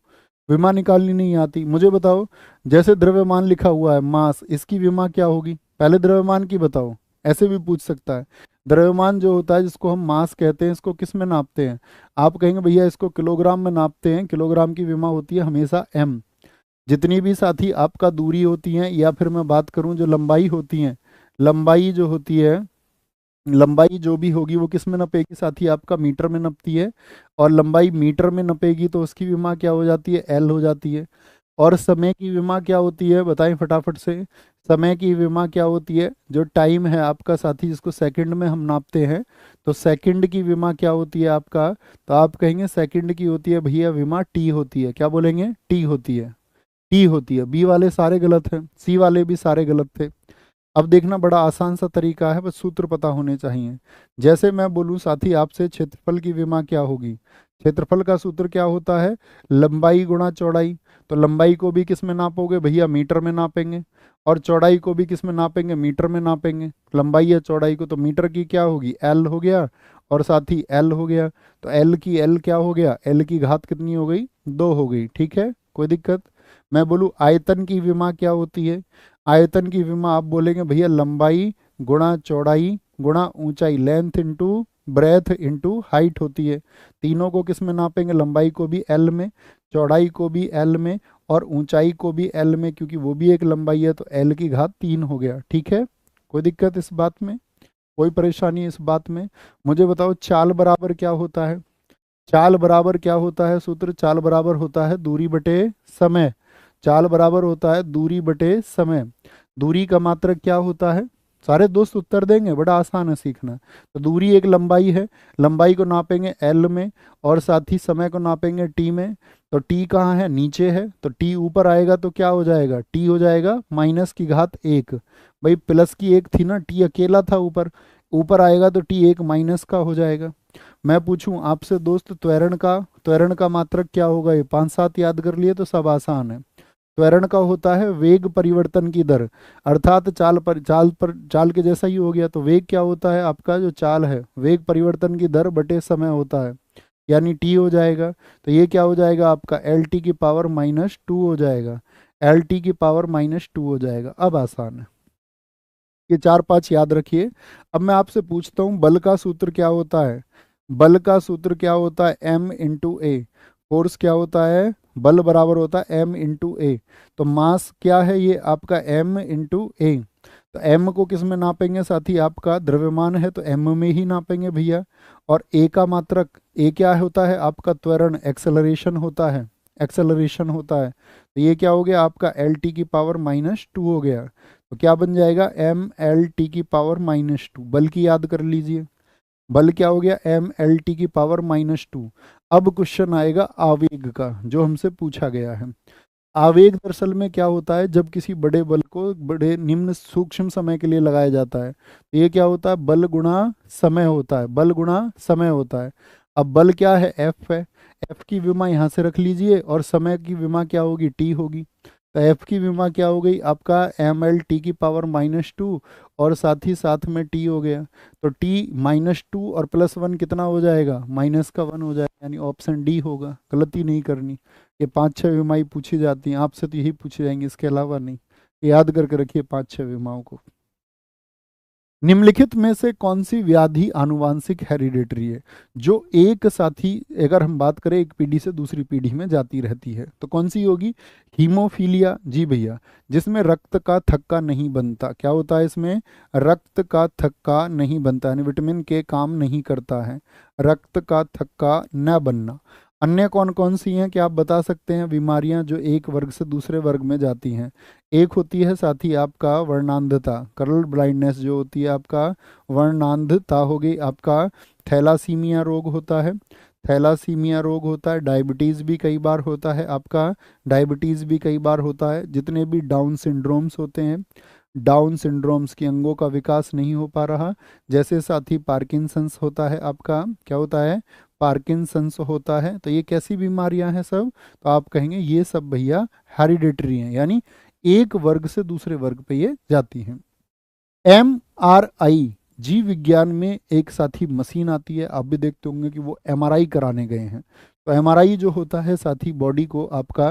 विमा निकालनी नहीं आती? मुझे बताओ, जैसे द्रव्यमान लिखा हुआ है मास, इसकी विमा क्या होगी? पहले द्रव्यमान की बताओ, ऐसे भी पूछ सकता है। द्रव्यमान जो होता है, जिसको हम मास कहते हैं, इसको किस में नापते हैं? आप कहेंगे भैया इसको किलोग्राम में नापते हैं, किलोग्राम की विमा होती है हमेशा m। जितनी भी साथी आपका दूरी होती है, या फिर मैं बात करूं जो लंबाई होती है, लंबाई जो होती है, लंबाई जो भी होगी वो किस में नपेगी साथी? आपका मीटर में नपती है। और लंबाई मीटर में नपेगी तो उसकी विमा क्या हो जाती है? एल हो जाती है। और समय की विमा क्या होती है, बताएं फटाफट से। समय की विमा क्या होती है? जो टाइम है आपका साथी, जिसको सेकंड में हम नापते हैं, तो सेकंड की विमा क्या होती है आपका? तो आप कहेंगे सेकंड की होती है भैया विमा टी होती है। क्या बोलेंगे? टी होती है, टी होती है। बी वाले सारे गलत हैं, सी वाले भी सारे गलत थे। अब देखना, बड़ा आसान सा तरीका है, बस सूत्र पता होने चाहिए। जैसे मैं बोलूं साथी आपसे क्षेत्रफल की विमा क्या होगी, क्षेत्रफल का सूत्र क्या होता है? लंबाई गुणा चौड़ाई। तो लंबाई को भी किस में नापोगे भैया? मीटर में नापेंगे। और चौड़ाई को भी किस में नापेंगे? मीटर में नापेंगे। लंबाई या चौड़ाई को, तो मीटर की क्या होगी? एल हो गया, और साथ ही एल हो गया। तो एल की एल क्या हो गया? एल की घात कितनी हो गई? 2 हो गई, ठीक है, कोई दिक्कत? मैं बोलूँ आयतन की विमा क्या होती है? आयतन की विमा आप बोलेंगे भैया लंबाई गुणा चौड़ाई गुणा ऊंचाई, length into breadth into height होती है। तीनों को किस में नापेंगे? लंबाई को भी एल में, चौड़ाई को भी एल में, और ऊंचाई को भी एल में, क्योंकि वो भी एक लंबाई है, तो एल की घात 3 हो गया, ठीक है। कोई दिक्कत इस बात में? कोई परेशानी इस बात में? मुझे बताओ चाल बराबर क्या होता है? चाल बराबर क्या होता है सूत्र? चाल बराबर होता है दूरी बटे समय। चाल बराबर होता है दूरी बटे समय। दूरी का मात्रक क्या होता है? सारे दोस्त उत्तर देंगे, बड़ा आसान है सीखना। तो दूरी एक लंबाई है, लंबाई को नापेंगे एल में, और साथ ही समय को नापेंगे टी में। तो टी कहाँ है? नीचे है, तो टी ऊपर आएगा तो क्या हो जाएगा? टी हो जाएगा माइनस की घात 1। भाई प्लस की 1 थी ना, टी अकेला था ऊपर, ऊपर आएगा तो टी 1 माइनस का हो जाएगा। मैं पूछूं आपसे दोस्त, त्वरण का मात्रक क्या होगा? ये 5-7 याद कर लिए तो सब आसान है। त्वरण का होता है वेग परिवर्तन की दर, अर्थात चाल के जैसा ही हो गया। तो वेग क्या होता है आपका? जो चाल है, वेग परिवर्तन की दर बटे समय होता है, यानी टी हो जाएगा। तो ये क्या हो जाएगा आपका? एल टी की पावर -2 हो जाएगा, एल टी की पावर -2 हो जाएगा। अब आसान है, ये 4-5 याद रखिए। अब मैं आपसे पूछता हूँ बल का सूत्र क्या होता है? बल का सूत्र क्या होता है, m इंटू ए। फोर्स क्या होता है, बल बराबर होता है m इंटू ए। तो मास क्या है, ये आपका m इंटू ए। तो m को किस में नापेंगे साथी, आपका द्रव्यमान है तो m में ही नापेंगे भैया। और a का मात्रक, a क्या होता है आपका त्वरण, एक्सेलरेशन होता है, एक्सेलरेशन होता है। तो ये क्या हो गया आपका एल टी की पावर -2 हो गया। तो क्या बन जाएगा, एम एल टी की पावर -2। बल की याद कर लीजिए, बल क्या हो गया, एम एल टी की पावर -2। अब क्वेश्चन आएगा आवेग का, जो हमसे पूछा गया है। आवेग दरअसल में क्या होता है, जब किसी बड़े बल को बड़े निम्न सूक्ष्म समय के लिए लगाया जाता है तो ये क्या होता है, बल गुणा समय होता है, बल गुणा समय होता है। अब बल क्या है, एफ है। एफ की विमा यहाँ से रख लीजिए और समय की विमा क्या होगी, टी होगी। तो एफ की विमा क्या हो गई आपका, एम एल टी की पावर -2 और साथ ही साथ में टी हो गया। तो टी -2 और +1 कितना हो जाएगा, -1 हो जाएगा, यानी ऑप्शन डी होगा। गलती नहीं करनी, ये 5-6 विमाएं पूछी जाती हैं आपसे, तो यही पूछी जाएंगी, इसके अलावा नहीं। याद करके रखिए 5-6 विमाओं को। निम्नलिखित में से कौन सी व्याधि आनुवांशिक हेरिडेटरी है, जो एक साथी, अगर हम बात करें एक पीढ़ी से दूसरी पीढ़ी में जाती रहती है, तो कौन सी होगी, हीमोफीलिया। जी भैया, जिसमें रक्त का थक्का नहीं बनता। क्या होता है इसमें, रक्त का थक्का नहीं बनता, यानी विटामिन के काम नहीं करता है, रक्त का थक्का न बनना। अन्य कौन कौन सी हैं, क्या आप बता सकते हैं बीमारियां जो एक वर्ग से दूसरे वर्ग में जाती हैं। एक होती है साथी आपका वर्णांधता, कलर ब्लाइंडनेस जो होती है आपका वर्णांधता हो गई आपका। थैलासीमिया रोग होता है, थैलासीमिया रोग होता है। डायबिटीज़ भी कई बार होता है आपका, डायबिटीज़ भी कई बार होता है। जितने भी डाउन सिंड्रोम्स होते हैं, डाउन सिंड्रोम्स की अंगों का विकास नहीं हो पा रहा, जैसे साथी पार्किंसंस होता है आपका, क्या होता है, पार्किंसंस होता है। तो ये कैसी बीमारियां हैं सब, तो आप कहेंगे ये सब भैया हेरिडेटरी हैं, यानी एक वर्ग से दूसरे वर्ग पे ये जाती हैं। MRI, जीव विज्ञान में एक साथी मशीन आती है, आप भी देखते होंगे कि वो MRI कराने गए हैं। तो MRI जो होता है साथी बॉडी को आपका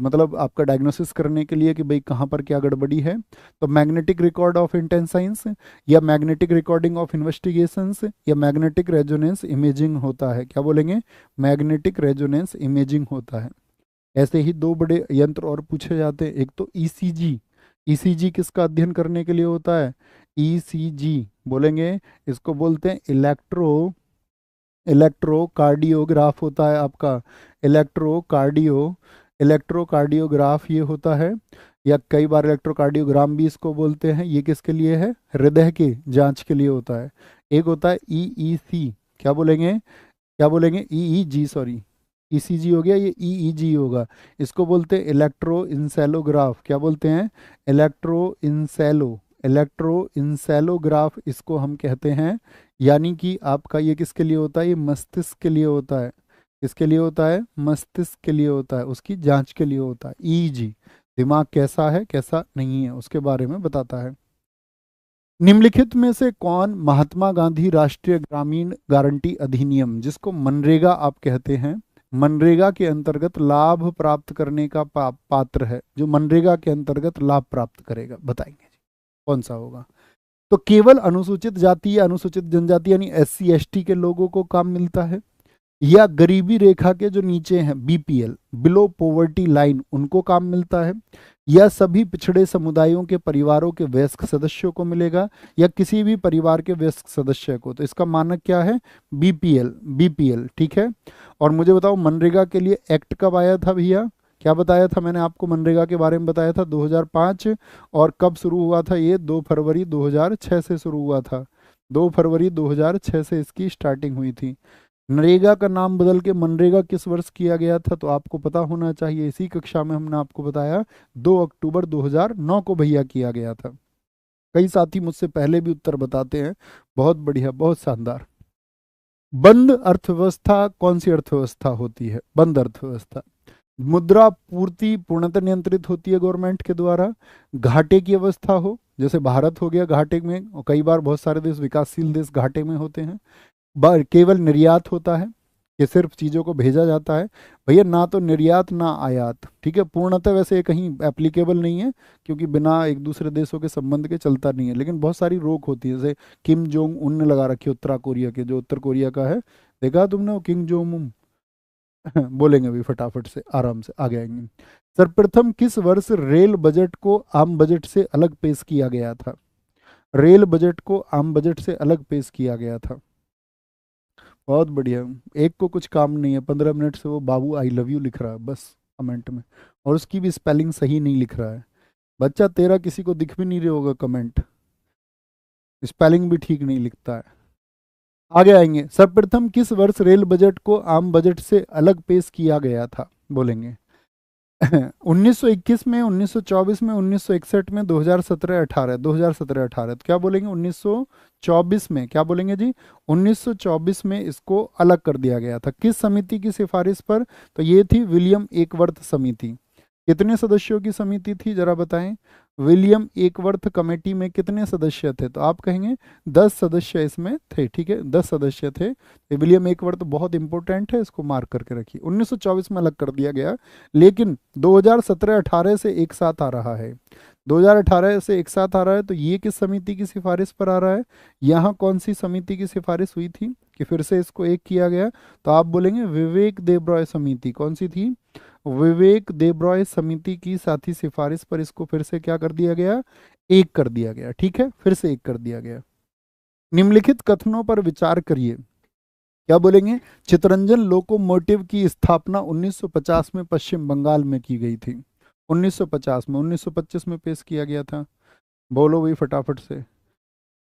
मतलब आपका डायग्नोसिस करने के लिए कि भाई कहाँ पर क्या गड़बड़ी है। तो मैग्नेटिक रिकॉर्ड ऑफ इंटेंसाइंस, या मैग्नेटिक रिकॉर्डिंग ऑफ इन्वेस्टिगेशंस, या मैग्नेटिक रेजोनेंस इमेजिंग होता है। क्या बोलेंगे, मैग्नेटिक रेजोनेंस इमेजिंग होता है। ऐसे ही दो बड़े यंत्र और पूछे जाते हैं, एक तो ईसीजी। ईसीजी किसका अध्ययन करने के लिए होता है, ईसीजी बोलेंगे, इसको बोलते हैं इलेक्ट्रोकार्डियोग्राफ होता है आपका, इलेक्ट्रोकार्डियोग्राफ ये होता है, या कई बार इलेक्ट्रोकार्डियोग्राम भी इसको बोलते हैं। ये किसके लिए है, हृदय के जांच के लिए होता है। एक होता है ईईसी, क्या बोलेंगे ईईजी, सॉरी, ईसीजी हो गया, ये ईईजी होगा। इसको बोलते हैं इलेक्ट्रो इंसेलोग्राफ, क्या बोलते हैं, इलेक्ट्रो इंसेलोग्राफ इसको हम कहते हैं। यानी कि आपका ये किसके लिए होता है, ये मस्तिष्क के लिए होता है। किसके लिए होता है, मस्तिष्क के लिए होता है, उसकी जांच के लिए होता है। ईईजी दिमाग कैसा है कैसा नहीं है उसके बारे में बताता है। निम्नलिखित में से कौन महात्मा गांधी राष्ट्रीय ग्रामीण गारंटी अधिनियम, जिसको मनरेगा आप कहते हैं, मनरेगा के अंतर्गत लाभ प्राप्त करने का पात्र है, जो मनरेगा के अंतर्गत लाभ प्राप्त करेगा, बताएंगे जी कौन सा होगा। तो केवल अनुसूचित जाति या अनुसूचित जनजाति यानी SC ST के लोगों को काम मिलता है, या गरीबी रेखा के जो नीचे हैं BPL, बिलो पॉवर्टी लाइन, उनको काम मिलता है, या सभी पिछड़े समुदायों के परिवारों के वयस्क सदस्यों को मिलेगा, या किसी भी परिवार के वयस्क सदस्य को। तो इसका मानक क्या है, BPL, ठीक है। और मुझे बताओ मनरेगा के लिए एक्ट कब आया था भैया, क्या बताया था मैंने आपको, मनरेगा के बारे में बताया था 2005। और कब शुरू हुआ था ये, 2 फरवरी 2006 से शुरू हुआ था, 2 फरवरी 2006 से इसकी स्टार्टिंग हुई थी। नरेगा का नाम बदल के मनरेगा किस वर्ष किया गया था, तो आपको पता होना चाहिए, इसी कक्षा में हमने आपको बताया 2 अक्टूबर 2009 को भैया किया गया था। कई साथी मुझसे पहले भी उत्तर बताते हैं, बहुत बढ़िया, बहुत शानदार। बंद अर्थव्यवस्था कौन सी अर्थव्यवस्था होती है, बंद अर्थव्यवस्था, मुद्रा पूर्ति पूर्णतः नियंत्रित होती है गवर्नमेंट के द्वारा, घाटे की अवस्था हो, जैसे भारत हो गया घाटे में, और कई बार बहुत सारे देश विकासशील देश घाटे में होते हैं, केवल निर्यात होता है, कि सिर्फ चीज़ों को भेजा जाता है। भैया ना तो निर्यात ना आयात, ठीक है। पूर्णतः वैसे ये कहीं एप्लीकेबल नहीं है, क्योंकि बिना एक दूसरे देशों के संबंध के चलता नहीं है, लेकिन बहुत सारी रोक होती है। जैसे किम जोंग उन ने लगा रखी है उत्तर कोरिया के, जो उत्तर कोरिया का है, देखा तुमने वो किंग जोंग उन? बोलेंगे अभी फटाफट से, आराम से आगे आएंगे। सर्वप्रथम किस वर्ष रेल बजट को आम बजट से अलग पेश किया गया था? रेल बजट को आम बजट से अलग पेश किया गया था। बहुत बढ़िया। एक को कुछ काम नहीं है, 15 मिनट से वो बाबू आई लव यू लिख रहा है बस कमेंट में, और उसकी भी स्पेलिंग सही नहीं लिख रहा है। बच्चा तेरा किसी को दिख भी नहीं रहा होगा कमेंट, स्पेलिंग भी ठीक नहीं लिखता है। आगे आएंगे। सर्वप्रथम किस वर्ष रेल बजट को आम बजट से अलग पेश किया गया था? बोलेंगे 1921 में, 1924 में, 1961 में, 2017-18, 2017-18। तो क्या बोलेंगे? 1924 में। क्या बोलेंगे जी? 1924 में इसको अलग कर दिया गया था। किस समिति की सिफारिश पर? तो ये थी विलियम एकवर्थ समिति। कितने सदस्यों की समिति थी जरा बताएं? विलियम एकवर्थ कमेटी में कितने सदस्य थे? तो आप कहेंगे 10 सदस्य इसमें थे, ठीक है, 10 सदस्य थे। ये विलियम एकवर्थ बहुत इंपॉर्टेंट है, इसको मार्क करके रखिए। 1924 में अलग कर दिया गया, लेकिन 2017-18 से एक साथ आ रहा है। 2018 से एक साथ आ रहा है, तो ये किस समिति की सिफारिश पर आ रहा है? यहाँ कौन सी समिति की सिफारिश हुई थी कि फिर से इसको एक किया गया? तो आप बोलेंगे विवेक देबरॉय समिति। कौन सी थी? विवेक देबरॉय समिति की साथी सिफारिश पर इसको फिर से क्या कर दिया गया? एक कर दिया गया, ठीक है, फिर से एक कर दिया गया। निम्नलिखित कथनों पर विचार करिए। क्या बोलेंगे? चितरंजन लोकोमोटिव की स्थापना 1950 में पश्चिम बंगाल में की गई थी। 1950 में, 1925 में पेश किया गया था। बोलो भाई फटाफट से।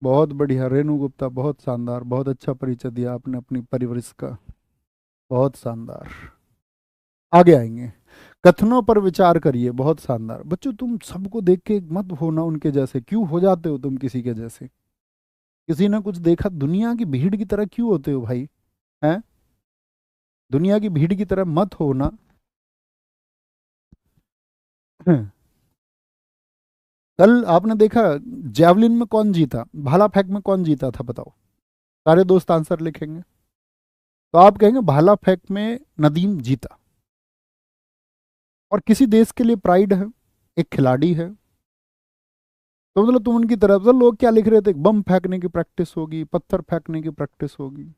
बहुत बढ़िया रेणु गुप्ता, बहुत शानदार, बहुत अच्छा परिचय दिया आपने अपनी परिवरिश का, बहुत शानदार। आगे आएंगे। कथनों पर विचार करिए, बहुत शानदार। बच्चों तुम सबको देख के मत होना उनके जैसे, क्यों हो जाते हो तुम किसी के जैसे? किसी ने कुछ देखा, दुनिया की भीड़ की तरह क्यों होते हो भाई? हैं? दुनिया की भीड़ की तरह मत होना। कल आपने देखा जैवलिन में कौन जीता, भाला फेंक में कौन जीता था बताओ? सारे दोस्त आंसर लिखेंगे। तो आप कहेंगे भाला फेंक में नदीम जीता। और किसी देश के लिए प्राइड है, एक खिलाड़ी है। तो मतलब तुम उनकी तरफ से, लोग क्या लिख रहे थे? बम फेंकने की प्रैक्टिस होगी, पत्थर फेंकने की प्रैक्टिस होगी।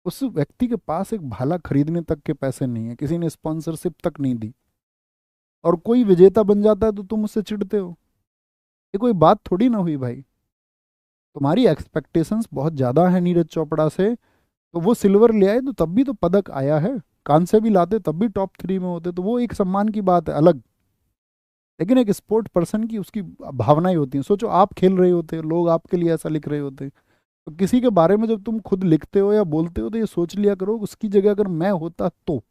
उस व्यक्ति के पास एक भाला खरीदने तक के पैसे नहीं है, किसी ने स्पॉन्सरशिप तक नहीं दी, और कोई विजेता बन जाता है तो तुम उससे चिढ़ते हो। ये कोई बात थोड़ी ना हुई भाई। तुम्हारी एक्सपेक्टेशंस बहुत ज़्यादा है नीरज चोपड़ा से। तो वो सिल्वर ले आए तो तब भी तो पदक आया है, कांसे भी लाते तब भी टॉप 3 में होते, तो वो एक सम्मान की बात है अलग। लेकिन एक स्पोर्ट पर्सन की उसकी भावनाएं होती हैं। सोचो आप खेल रहे होते, लोग आपके लिए ऐसा लिख रहे होते, तो किसी के बारे में जब तुम खुद लिखते हो या बोलते हो तो ये सोच लिया करो, उसकी जगह अगर मैं होता तो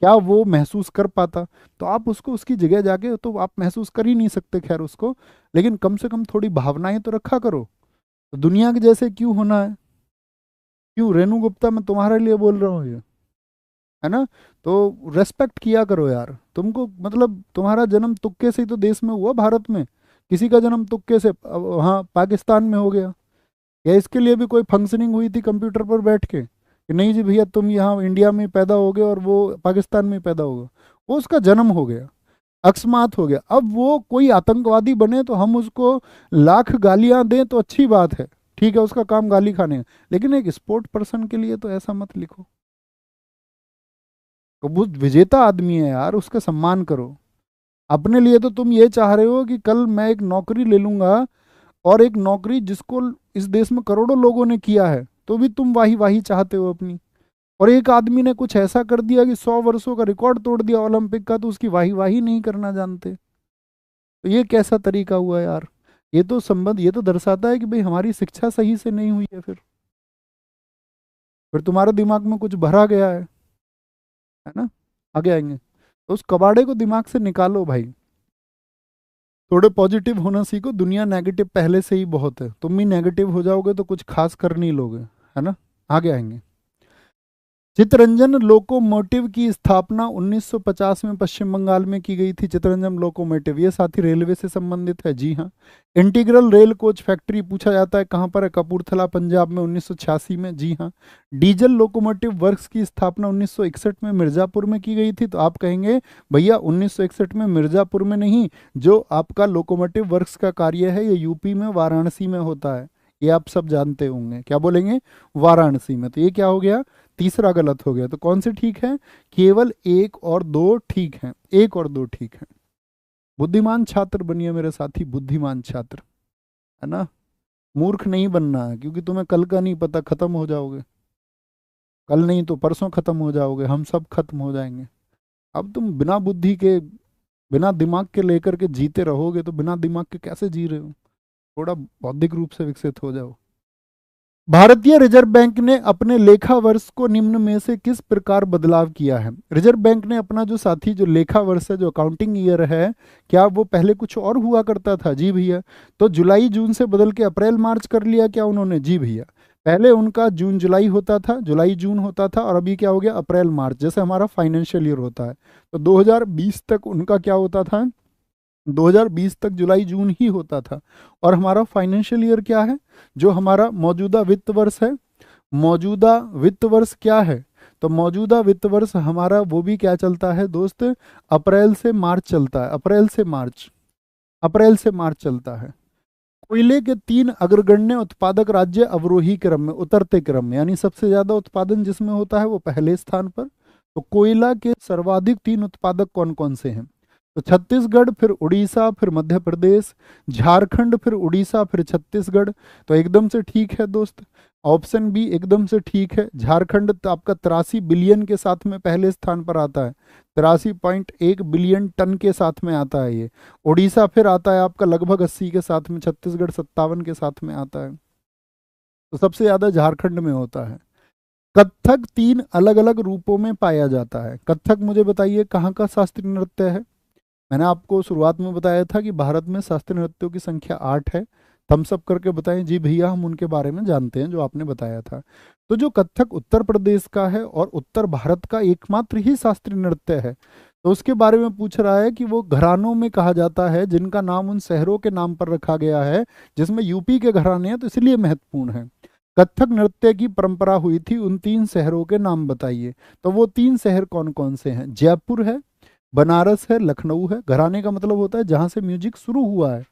क्या वो महसूस कर पाता? तो आप उसको उसकी जगह जाके तो आप महसूस कर ही नहीं सकते, खैर उसको, लेकिन कम से कम थोड़ी भावनाएं तो रखा करो। तो दुनिया के जैसे क्यों होना है? क्यों रेणु गुप्ता, मैं तुम्हारे लिए बोल रहा हूँ ये, है ना? तो रेस्पेक्ट किया करो यार। तुमको मतलब तुम्हारा जन्म तुक्के से ही तो देश में हुआ, भारत में। किसी का जन्म तुक्के से वहाँ पाकिस्तान में हो गया, या इसके लिए भी कोई फंक्शनिंग हुई थी कंप्यूटर पर बैठ के कि नहीं जी भैया तुम यहाँ इंडिया में पैदा हो गए और वो पाकिस्तान में पैदा होगा? वो उसका जन्म हो गया, अकस्मात हो गया। अब वो कोई आतंकवादी बने तो हम उसको लाख गालियां दें तो अच्छी बात है, ठीक है, उसका काम गाली खाने का। लेकिन एक स्पोर्ट पर्सन के लिए तो ऐसा मत लिखो। तो वो विजेता आदमी है यार, उसका सम्मान करो। अपने लिए तो तुम ये चाह रहे हो कि कल मैं एक नौकरी ले लूंगा, और एक नौकरी जिसको इस देश में करोड़ों लोगों ने किया है, तो भी तुम वाही वाही चाहते हो अपनी। और एक आदमी ने कुछ ऐसा कर दिया कि 100 वर्षों का रिकॉर्ड तोड़ दिया ओलंपिक का, तो उसकी वाही वाही नहीं करना जानते। तो ये कैसा तरीका हुआ यार? ये तो संबंध, ये तो दर्शाता है कि भाई हमारी शिक्षा सही से नहीं हुई है। फिर तुम्हारे दिमाग में कुछ भरा गया है ना? आगे आएंगे। तो उस कबाड़े को दिमाग से निकालो भाई। थोड़े पॉजिटिव होना सीखो। दुनिया नेगेटिव पहले से ही बहुत है, तुम भी नेगेटिव हो जाओगे तो कुछ खास कर नहीं लोगे, है ना? आगे आएंगे। चितरंजन लोकोमोटिव की स्थापना 1950 में पश्चिम बंगाल में की गई थी। चितरंजन लोकोमोटिव ये साथी रेलवे से संबंधित है, जी हाँ। इंटीग्रल रेल कोच फैक्ट्री पूछा जाता है कहाँ पर है, कपूरथला पंजाब में 1986 में, जी हाँ। डीजल लोकोमोटिव वर्क्स की स्थापना 1961 में मिर्जापुर में की गई थी। तो आप कहेंगे भैया 1961 में मिर्जापुर में नहीं, जो आपका लोकोमोटिव वर्क्स का कार्य है ये यूपी में वाराणसी में होता है, ये आप सब जानते होंगे। क्या बोलेंगे, वाराणसी में। तो ये क्या हो गया, तीसरा गलत हो गया। तो कौन से ठीक है, केवल 1 और 2 ठीक हैं, 1 और 2 ठीक हैं। बुद्धिमान छात्र बनिए मेरे साथी, बुद्धिमान छात्र, है ना। मूर्ख नहीं बनना है, क्योंकि तुम्हें कल का नहीं पता, खत्म हो जाओगे। कल नहीं तो परसों खत्म हो जाओगे, हम सब खत्म हो जाएंगे। अब तुम बिना बुद्धि के, बिना दिमाग के लेकर के जीते रहोगे तो बिना दिमाग के कैसे जी रहे हो। थोड़ा बौद्धिक रूप से विकसित हो जाओ। भारतीय रिजर्व बैंक ने अपने लेखा वर्ष को निम्न में से किस प्रकार बदलाव किया है। रिजर्व बैंक ने अपना जो साथी जो लेखा वर्ष है, जो अकाउंटिंग ईयर है, क्या वो पहले कुछ और हुआ करता था, जी भैया। तो जुलाई जून से बदल के अप्रैल मार्च कर लिया क्या उन्होंने, जी भैया। पहले उनका जून जुलाई होता था, जुलाई जून होता था, और अभी क्या हो गया, अप्रैल मार्च, जैसे हमारा फाइनेंशियल ईयर होता है। तो 2020 तक उनका क्या होता था, 2020 तक जुलाई जून ही होता था। और हमारा फाइनेंशियल ईयर क्या है, जो हमारा मौजूदा वित्त वर्ष है, मौजूदा वित्त वर्ष क्या है, तो मौजूदा वित्त वर्ष हमारा वो भी क्या चलता है दोस्त, अप्रैल से मार्च चलता है, अप्रैल से मार्च, अप्रैल से मार्च चलता है। कोयले के 3 अग्रगण्य उत्पादक राज्य अवरोही क्रम में, उतरते क्रम में, यानी सबसे ज्यादा उत्पादन जिसमें होता है वो पहले स्थान पर। तो कोयला के सर्वाधिक 3 उत्पादक कौन कौन से हैं, तो छत्तीसगढ़, फिर उड़ीसा, फिर मध्य प्रदेश, झारखंड, फिर उड़ीसा, फिर छत्तीसगढ़। तो एकदम से ठीक है दोस्त, ऑप्शन बी एकदम से ठीक है। झारखंड तो आपका 83 बिलियन के साथ में पहले स्थान पर आता है, 83.1 बिलियन टन के साथ में आता है ये। उड़ीसा फिर आता है आपका लगभग 80 के साथ में, छत्तीसगढ़ 57 के साथ में आता है। तो सबसे ज्यादा झारखंड में होता है। कत्थक 3 अलग अलग रूपों में पाया जाता है। कत्थक मुझे बताइए कहाँ का शास्त्रीय नृत्य है। मैंने आपको शुरुआत में बताया था कि भारत में शास्त्रीय नृत्यों की संख्या 8 है। थम्स अप करके बताएं, जी भैया हम उनके बारे में जानते हैं जो आपने बताया था। तो जो कथक उत्तर प्रदेश का है और उत्तर भारत का एकमात्र ही शास्त्रीय नृत्य है, तो उसके बारे में पूछ रहा है कि वो घरानों में कहा जाता है जिनका नाम उन शहरों के नाम पर रखा गया है, जिसमें यूपी के घराने हैं, तो इसलिए महत्वपूर्ण है। कथक नृत्य की परंपरा हुई थी, उन 3 शहरों के नाम बताइए। तो वो 3 शहर कौन कौन से हैं, जयपुर है, बनारस है, लखनऊ है। घराने का मतलब होता है जहां से म्यूजिक शुरू हुआ है।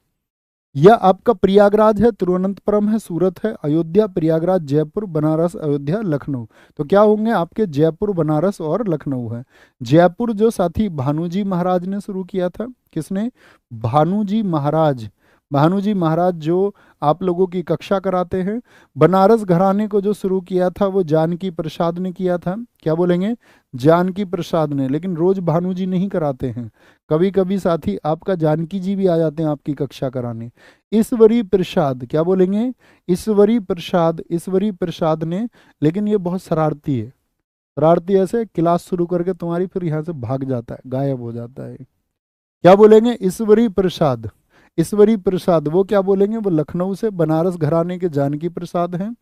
या आपका प्रयागराज है, तिरुवनंतपुरम है, सूरत है, अयोध्या, प्रयागराज, जयपुर, बनारस, अयोध्या, लखनऊ। तो क्या होंगे आपके, जयपुर, बनारस और लखनऊ है। जयपुर जो साथी भानुजी महाराज ने शुरू किया था, किसने, भानुजी महाराज, भानुजी महाराज जो आप लोगों की कक्षा कराते हैं। बनारस घराने को जो शुरू किया था वो जानकी प्रसाद ने किया था। क्या बोलेंगे, जानकी प्रसाद ने। लेकिन रोज भानुजी नहीं कराते हैं, कभी कभी साथी आपका जानकी जी भी आ जाते हैं आपकी कक्षा कराने। ईश्वरी प्रसाद, क्या बोलेंगे, ईश्वरी प्रसाद, ईश्वरी प्रसाद ने। लेकिन ये बहुत शरारती है, शरारती ऐसे क्लास शुरू करके तुम्हारी फिर यहाँ से भाग जाता है, गायब हो जाता है। क्या बोलेंगे, ईश्वरी प्रसाद, ईश्वरी प्रसाद। वो क्या बोलेंगे, वो लखनऊ से बनारस घराने के जानकी प्रसाद हैं।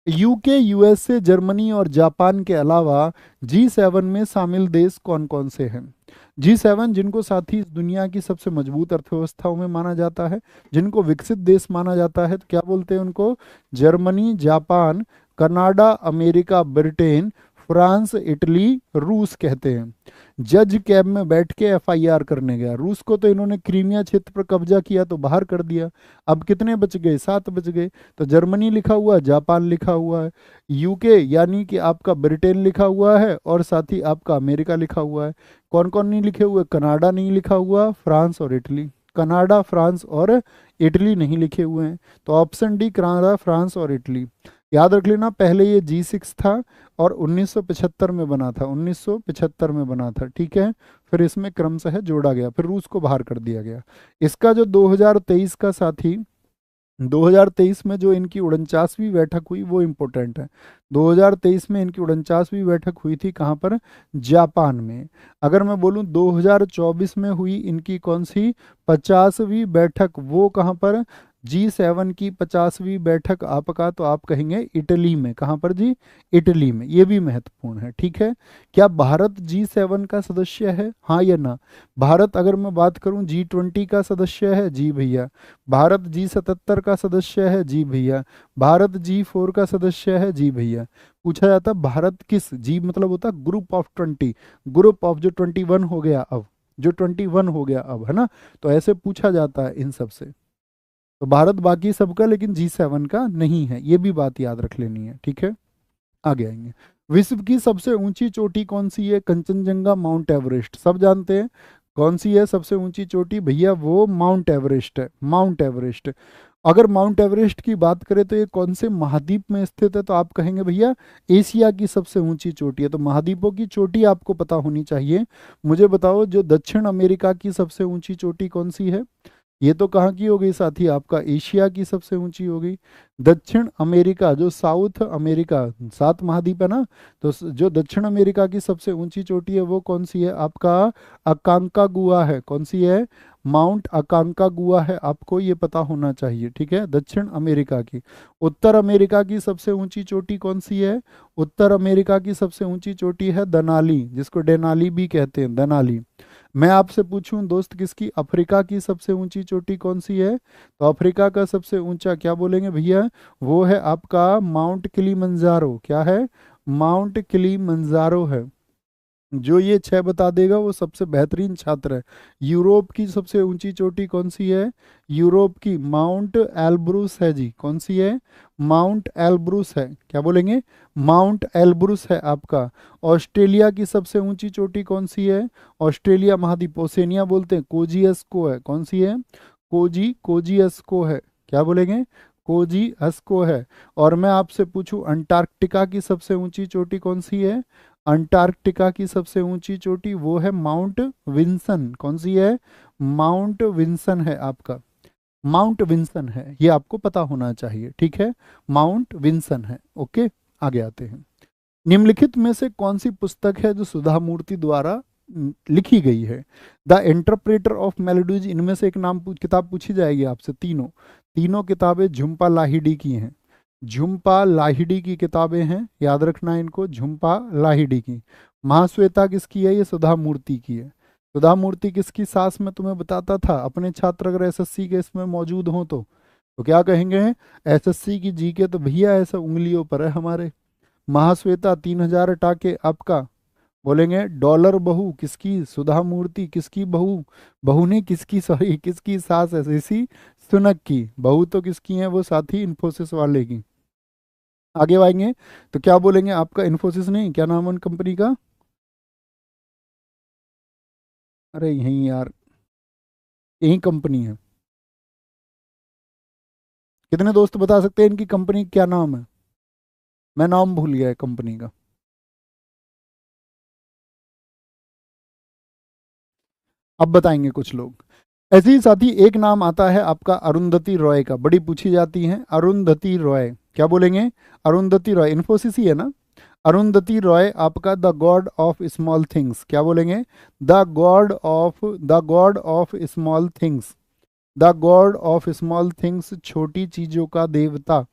यूके, यूएसए, जर्मनी और जापान के अलावा G7 में शामिल देश कौन कौन से हैं। G7 जिनको साथी इस दुनिया की सबसे मजबूत अर्थव्यवस्थाओं में माना जाता है, जिनको विकसित देश माना जाता है, तो क्या बोलते हैं उनको, Germany, Japan, Canada, America, Britain, France, Italy, रूस कहते हैं। जज कैब में बैठ के FIR करने गया, रूस को तो इन्होंने क्रीमिया क्षेत्र पर कब्जा किया तो बाहर कर दिया। अब कितने बच गए, 7 बच गए। तो जर्मनी लिखा हुआ है, जापान लिखा हुआ है, यूके यानी कि आपका ब्रिटेन लिखा हुआ है, और साथ ही आपका अमेरिका लिखा हुआ है। कौन कौन नहीं लिखे हुए, कनाडा नहीं लिखा हुआ, फ्रांस और इटली। कनाडा, फ्रांस और इटली नहीं लिखे हुए हैं। तो ऑप्शन डी, कनाडा, फ्रांस और इटली। याद रख लेना, पहले ये G6 था और 1975 में बना था, 1975 में बना था, ठीक है। फिर इसमें क्रमशः जोड़ा गया, फिर रूस को बाहर कर दिया गया। इसका जो 2023 का साथी, 2023 में जो इनकी 49वीं बैठक हुई वो इम्पोर्टेंट है। 2023 में इनकी 49वीं बैठक हुई थी कहाँ पर, जापान में। अगर मैं बोलूँ 2024 में हुई इनकी कौन सी 50वीं बैठक, वो कहाँ पर, G7 की 50वीं बैठक आपका, तो आप कहेंगे इटली में। कहाँ पर जी? इटली में। ये भी महत्वपूर्ण है, ठीक है। क्या भारत G7 का सदस्य है, हाँ या ना? भारत, अगर मैं बात करूं, G20 का सदस्य है, जी भैया। भारत G77 का सदस्य है, जी भैया। भारत G4 का सदस्य है, जी भैया। पूछा जाता है भारत किस, जी मतलब होता है ग्रुप ऑफ 20, ग्रुप ऑफ, जो 21 हो गया अब, जो 21 हो गया अब, है ना। तो ऐसे पूछा जाता है इन सब से। तो भारत बाकी सबका, लेकिन G7 का नहीं है, ये भी बात याद रख लेनी है, ठीक है। आगे आएंगे। विश्व की सबसे ऊंची चोटी कौन सी है? कंचनजंगा, माउंट एवरेस्ट, सब जानते हैं। कौन सी है सबसे ऊंची चोटी भैया? वो माउंट एवरेस्ट है, माउंट एवरेस्ट। अगर माउंट एवरेस्ट की बात करें तो ये कौन से महाद्वीप में स्थित है? तो आप कहेंगे भैया एशिया की सबसे ऊंची चोटी है। तो महाद्वीपों की चोटी आपको पता होनी चाहिए। मुझे बताओ, जो दक्षिण अमेरिका की सबसे ऊंची चोटी कौन सी है? ये तो कहाँ की हो गई साथी? आपका एशिया की सबसे ऊंची हो गई। दक्षिण अमेरिका, जो साउथ अमेरिका, 7 महाद्वीप है ना, तो जो दक्षिण अमेरिका की सबसे ऊंची चोटी है वो कौन सी है? आपका अकांकागुआ है। कौन सी है? माउंट अकांकागुआ है, आपको ये पता होना चाहिए, ठीक है, दक्षिण अमेरिका की। उत्तर अमेरिका की सबसे ऊंची चोटी कौन सी है? उत्तर अमेरिका की सबसे ऊंची चोटी है दनाली, जिसको डेनाली भी कहते हैं, दनाली। मैं आपसे पूछूं दोस्त, किसकी? अफ्रीका की सबसे ऊंची चोटी कौन सी है? तो अफ्रीका का सबसे ऊंचा क्या बोलेंगे भैया? वो है आपका माउंट किलीमंजारो। क्या है? माउंट किलीमंजारो है। जो ये 6 बता देगा वो सबसे बेहतरीन छात्र है। यूरोप की सबसे ऊंची चोटी कौन सी है? यूरोप की माउंट एल्ब्रूस है जी। कौन सी है? माउंट एल्ब्रूस है। क्या बोलेंगे? माउंट एल्ब्रूस है आपका। ऑस्ट्रेलिया की सबसे ऊंची चोटी कौन सी है? ऑस्ट्रेलिया महाद्वीप, ओसेनिया बोलते हैं, कोजियस्को है। कौन सी है? कोजियस्को है। क्या बोलेंगे? कोजियस्को है। और मैं आपसे पूछूं, अंटार्कटिका की सबसे ऊंची चोटी कौन सी है? अंटार्कटिका की सबसे ऊंची चोटी वो है माउंट विंसन। कौन सी है? माउंट विंसन है आपका। माउंट विंसन है, ये आपको पता होना चाहिए, ठीक है। माउंट विंसन है, ओके। आगे आते हैं। निम्नलिखित में से कौन सी पुस्तक है जो सुधा मूर्ति द्वारा लिखी गई है? द इंटरप्रेटर ऑफ मेलोडीज, इनमें से एक नाम किताब पूछी जाएगी आपसे। तीनों तीनों किताबें झुम्पा लाहिड़ी की हैं। झुम्पा लाहिड़ी की किताबें हैं, याद रखना इनको, झुम्पा लाहिड़ी की। महाश्वेता किसकी है? ये सुधा मूर्ति की है। सुधा मूर्ति किसकी सास? में तुम्हें बताता था, अपने छात्र अगर एसएससी के इसमें मौजूद हों तो क्या कहेंगे? एसएससी की जीके तो भैया ऐसा उंगलियों पर है हमारे। महाश्वेता 3000 टाके आपका। बोलेंगे डॉलर बहू किसकी? सुधा मूर्ति किसकी बहू? बहू ने किसकी, सॉरी, किसकी सास है? ऋषि सुनक की। बहू तो किसकी है? वो साथी इन्फोसिस वाले की। आगे आएंगे तो क्या बोलेंगे? आपका इन्फोसिस नहीं, क्या नाम है उन कंपनी का? अरे यही यार, यही कंपनी है। कितने दोस्त बता सकते हैं इनकी कंपनी क्या नाम है? मैं नाम भूल गया है कंपनी का। अब बताएंगे कुछ लोग। ऐसे ही साथी एक नाम आता है आपका अरुंधति रॉय का, बड़ी पूछी जाती है, अरुंधति रॉय। क्या बोलेंगे? अरुंधति रॉय, इन्फोसिस ही है ना। अरुंधति रॉय आपका the God of small things. क्या बोलेंगे? The God of small things. The God of small things, छोटी चीजों का देवता।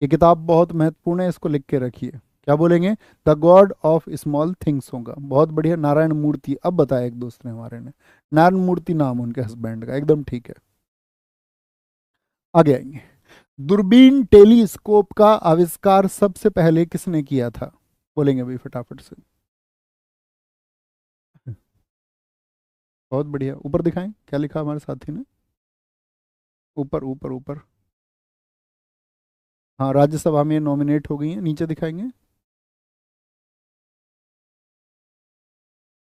ये किताब बहुत महत्वपूर्ण है, इसको लिख के रखिए। क्या बोलेंगे? The God of small things होगा। बहुत बढ़िया। नारायण मूर्ति, अब बताया एक दोस्त ने हमारे ने, नारायण मूर्ति नाम उनके हस्बैंड का, एकदम ठीक है। आगे आएंगे। दूरबीन टेलीस्कोप का आविष्कार सबसे पहले किसने किया था? बोलेंगे भाई फटाफट से। बहुत बढ़िया। ऊपर दिखाएं क्या लिखा हमारे साथी ने। ऊपर ऊपर ऊपर। हाँ, राज्यसभा में नॉमिनेट हो गई है, नीचे दिखाएंगे।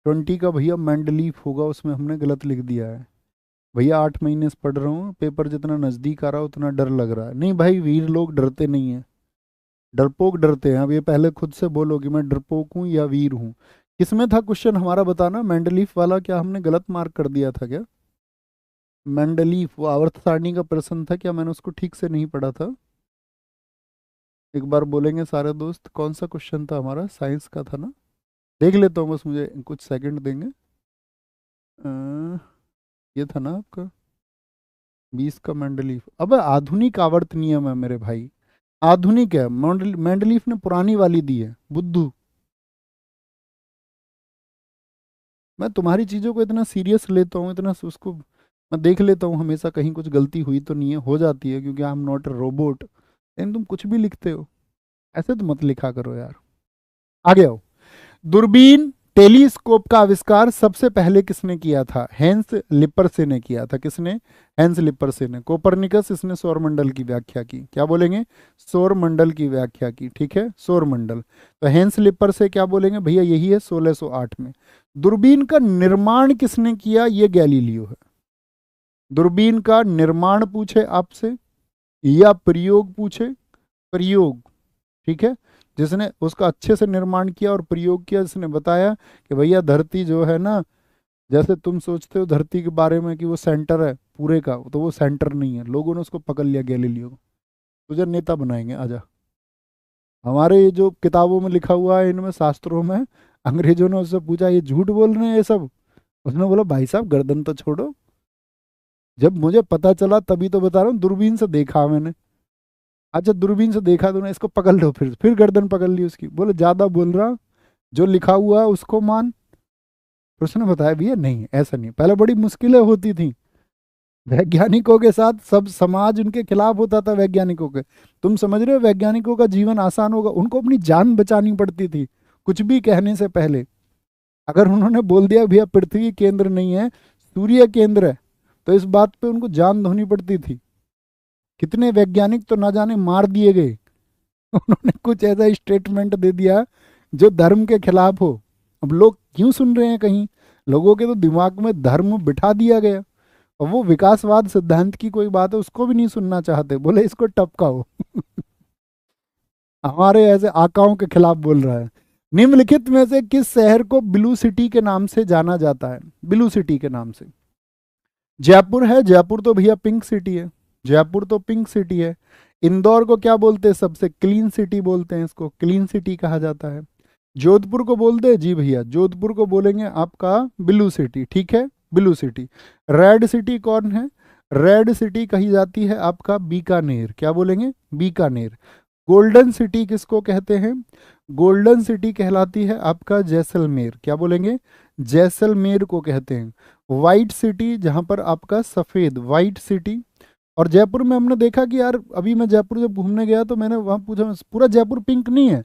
20 का भैया मैंडलीफ होगा, उसमें हमने गलत लिख दिया है। भैया 8 महीने से पढ़ रहा हूँ, पेपर जितना नज़दीक आ रहा है उतना डर लग रहा है। नहीं भाई, वीर लोग डरते नहीं हैं, डरपोक डरते हैं। अब ये पहले खुद से बोलो कि मैं डरपोक हूँ या वीर हूँ। किसमें था क्वेश्चन हमारा, बताना। मैंडलीफ वाला क्या हमने गलत मार्क कर दिया था क्या? मैंडलीफ वो आवर्त सारणी का प्रश्न था क्या? मैंने उसको ठीक से नहीं पढ़ा था। एक बार बोलेंगे सारे दोस्त, कौन सा क्वेश्चन था हमारा? साइंस का था ना। देख लेता हूँ, बस मुझे कुछ सेकंड देंगे। अ, ये था ना आपका। 20 का मेंडलीफ, अब आधुनिक आवर्त नियम है मेरे भाई, आधुनिक है। मेंडलीफ ने पुरानी वाली दी है, बुद्धू। मैं तुम्हारी चीज़ों को इतना सीरियस लेता हूँ, इतना उसको मैं देख लेता हूँ हमेशा, कहीं कुछ गलती हुई तो नहीं है, हो जाती है क्योंकि I am not a robot, लेकिन तुम कुछ भी लिखते हो, ऐसे तो मत लिखा करो यार। आगे आओ। दूरबीन टेलीस्कोप का आविष्कार सबसे पहले किसने किया था? हेंस लिपरसे ने किया था। किसने? हेंस लिपरसे ने। कोपरनिकस, इसने सौरमंडल की व्याख्या की। क्या बोलेंगे? सौरमंडल की व्याख्या की, ठीक है, सौरमंडल। तो हेंस लिपरसे क्या बोलेंगे भैया? यही है 1608 में। दूरबीन का निर्माण किसने किया? ये गैलीलियो है। दूरबीन का निर्माण पूछे आपसे या प्रयोग पूछे? प्रयोग, ठीक है, जिसने उसका अच्छे से निर्माण किया और प्रयोग किया, जिसने बताया कि भैया धरती जो है ना, जैसे तुम सोचते हो धरती के बारे में कि वो सेंटर है पूरे का, तो वो सेंटर नहीं है। लोगों ने उसको पकड़ लिया, गैलीलियो को। तुझे नेता बनाएंगे, आजा। हमारे ये जो किताबों में लिखा हुआ है, इनमें शास्त्रों में, अंग्रेजों ने उससे पूछा ये झूठ बोल रहे हैं ये सब? उसने बोला भाई साहब गर्दन तो छोड़ो। जब मुझे पता चला तभी तो बता रहा हूँ, दूरबीन से देखा मैंने। अच्छा दूरबीन से देखा तूने, इसको पकड़ लो। फिर गर्दन पकड़ ली उसकी, बोले ज्यादा बोल रहा, जो लिखा हुआ है उसको मान। फिर उसने बताया भैया नहीं, ऐसा नहीं। पहले बड़ी मुश्किलें होती थी वैज्ञानिकों के साथ, सब समाज उनके खिलाफ होता था वैज्ञानिकों के। तुम समझ रहे हो वैज्ञानिकों का जीवन आसान होगा? उनको अपनी जान बचानी पड़ती थी कुछ भी कहने से पहले। अगर उन्होंने बोल दिया भैया पृथ्वी केंद्र नहीं है, सूर्य केंद्र है, तो इस बात पे उनको जान धोनी पड़ती थी। कितने वैज्ञानिक तो ना जाने मार दिए गए उन्होंने कुछ ऐसा स्टेटमेंट दे दिया जो धर्म के खिलाफ हो। अब लोग क्यों सुन रहे हैं? कहीं लोगों के तो दिमाग में धर्म बिठा दिया गया, और वो विकासवाद सिद्धांत की कोई बात है उसको भी नहीं सुनना चाहते, बोले इसको टपकाओ हमारे ऐसे आकाओं के खिलाफ बोल रहा है। निम्नलिखित में से किस शहर को ब्लू सिटी के नाम से जाना जाता है? ब्लू सिटी के नाम से जयपुर है। जयपुर तो भैया पिंक सिटी है, जयपुर तो पिंक सिटी है। इंदौर को क्या बोलते हैं? सबसे क्लीन सिटी बोलते हैं, इसको क्लीन सिटी कहा जाता है। जोधपुर को बोलते हैं जी भैया, जोधपुर को बोलेंगे आपका ब्लू सिटी, ठीक है, ब्लू सिटी। रेड सिटी कौन है? रेड सिटी कही जाती है आपका बीकानेर। क्या बोलेंगे? बीकानेर। गोल्डन सिटी किसको कहते हैं? गोल्डन सिटी कहलाती है आपका जैसलमेर। क्या बोलेंगे? जैसलमेर को कहते हैं। वाइट सिटी, जहां पर आपका सफेद, वाइट सिटी। और जयपुर में हमने देखा कि यार, अभी मैं जयपुर जब घूमने गया तो मैंने वहां पूछा, पूरा जयपुर पिंक नहीं है।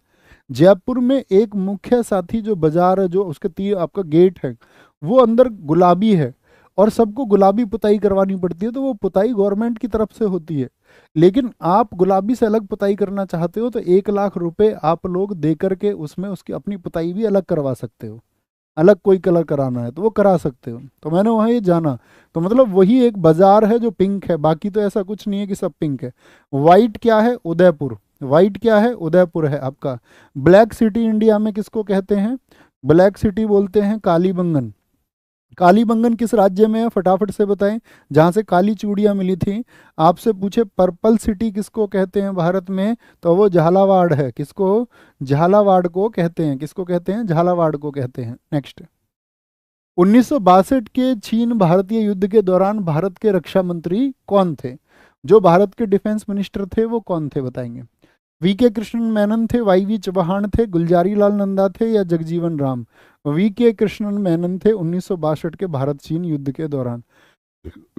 जयपुर में एक मुख्य साथी जो बाजार है, जो उसके तीर आपका गेट है, वो अंदर गुलाबी है, और सबको गुलाबी पुताई करवानी पड़ती है, तो वो पुताई गवर्नमेंट की तरफ से होती है। लेकिन आप गुलाबी से अलग पुताई करना चाहते हो तो 1 लाख रुपए आप लोग दे करके उसमें उसकी अपनी पुताई भी अलग करवा सकते हो। अलग कोई कलर कराना है तो वो करा सकते हो। तो मैंने वहाँ ये जाना, तो मतलब वही एक बाजार है जो पिंक है, बाकी तो ऐसा कुछ नहीं है कि सब पिंक है। वाइट क्या है? उदयपुर। वाइट क्या है? उदयपुर है आपका। ब्लैक सिटी इंडिया में किसको कहते हैं? ब्लैक सिटी बोलते हैं कालीबंगन। कालीबंगन किस राज्य में है? फटाफट से बताएं, जहां से काली चूड़ियां मिली थी। आपसे पूछे पर्पल सिटी किसको कहते हैं भारत में, तो वो झालावाड़ है। किसको? झालावाड़ को कहते हैं। किसको कहते हैं? झालावाड़ को कहते हैं। नेक्स्ट। 1962 के चीन भारतीय युद्ध के दौरान भारत के रक्षा मंत्री कौन थे? जो भारत के डिफेंस मिनिस्टर थे वो कौन थे, बताएंगे? वीके कृष्णन मेनन थे, वाईवी चौहान थे, गुलजारी लाल नंदा थे, या जगजीवन राम? वीके कृष्णन मेनन थे 1962 के भारत चीन युद्ध के दौरान।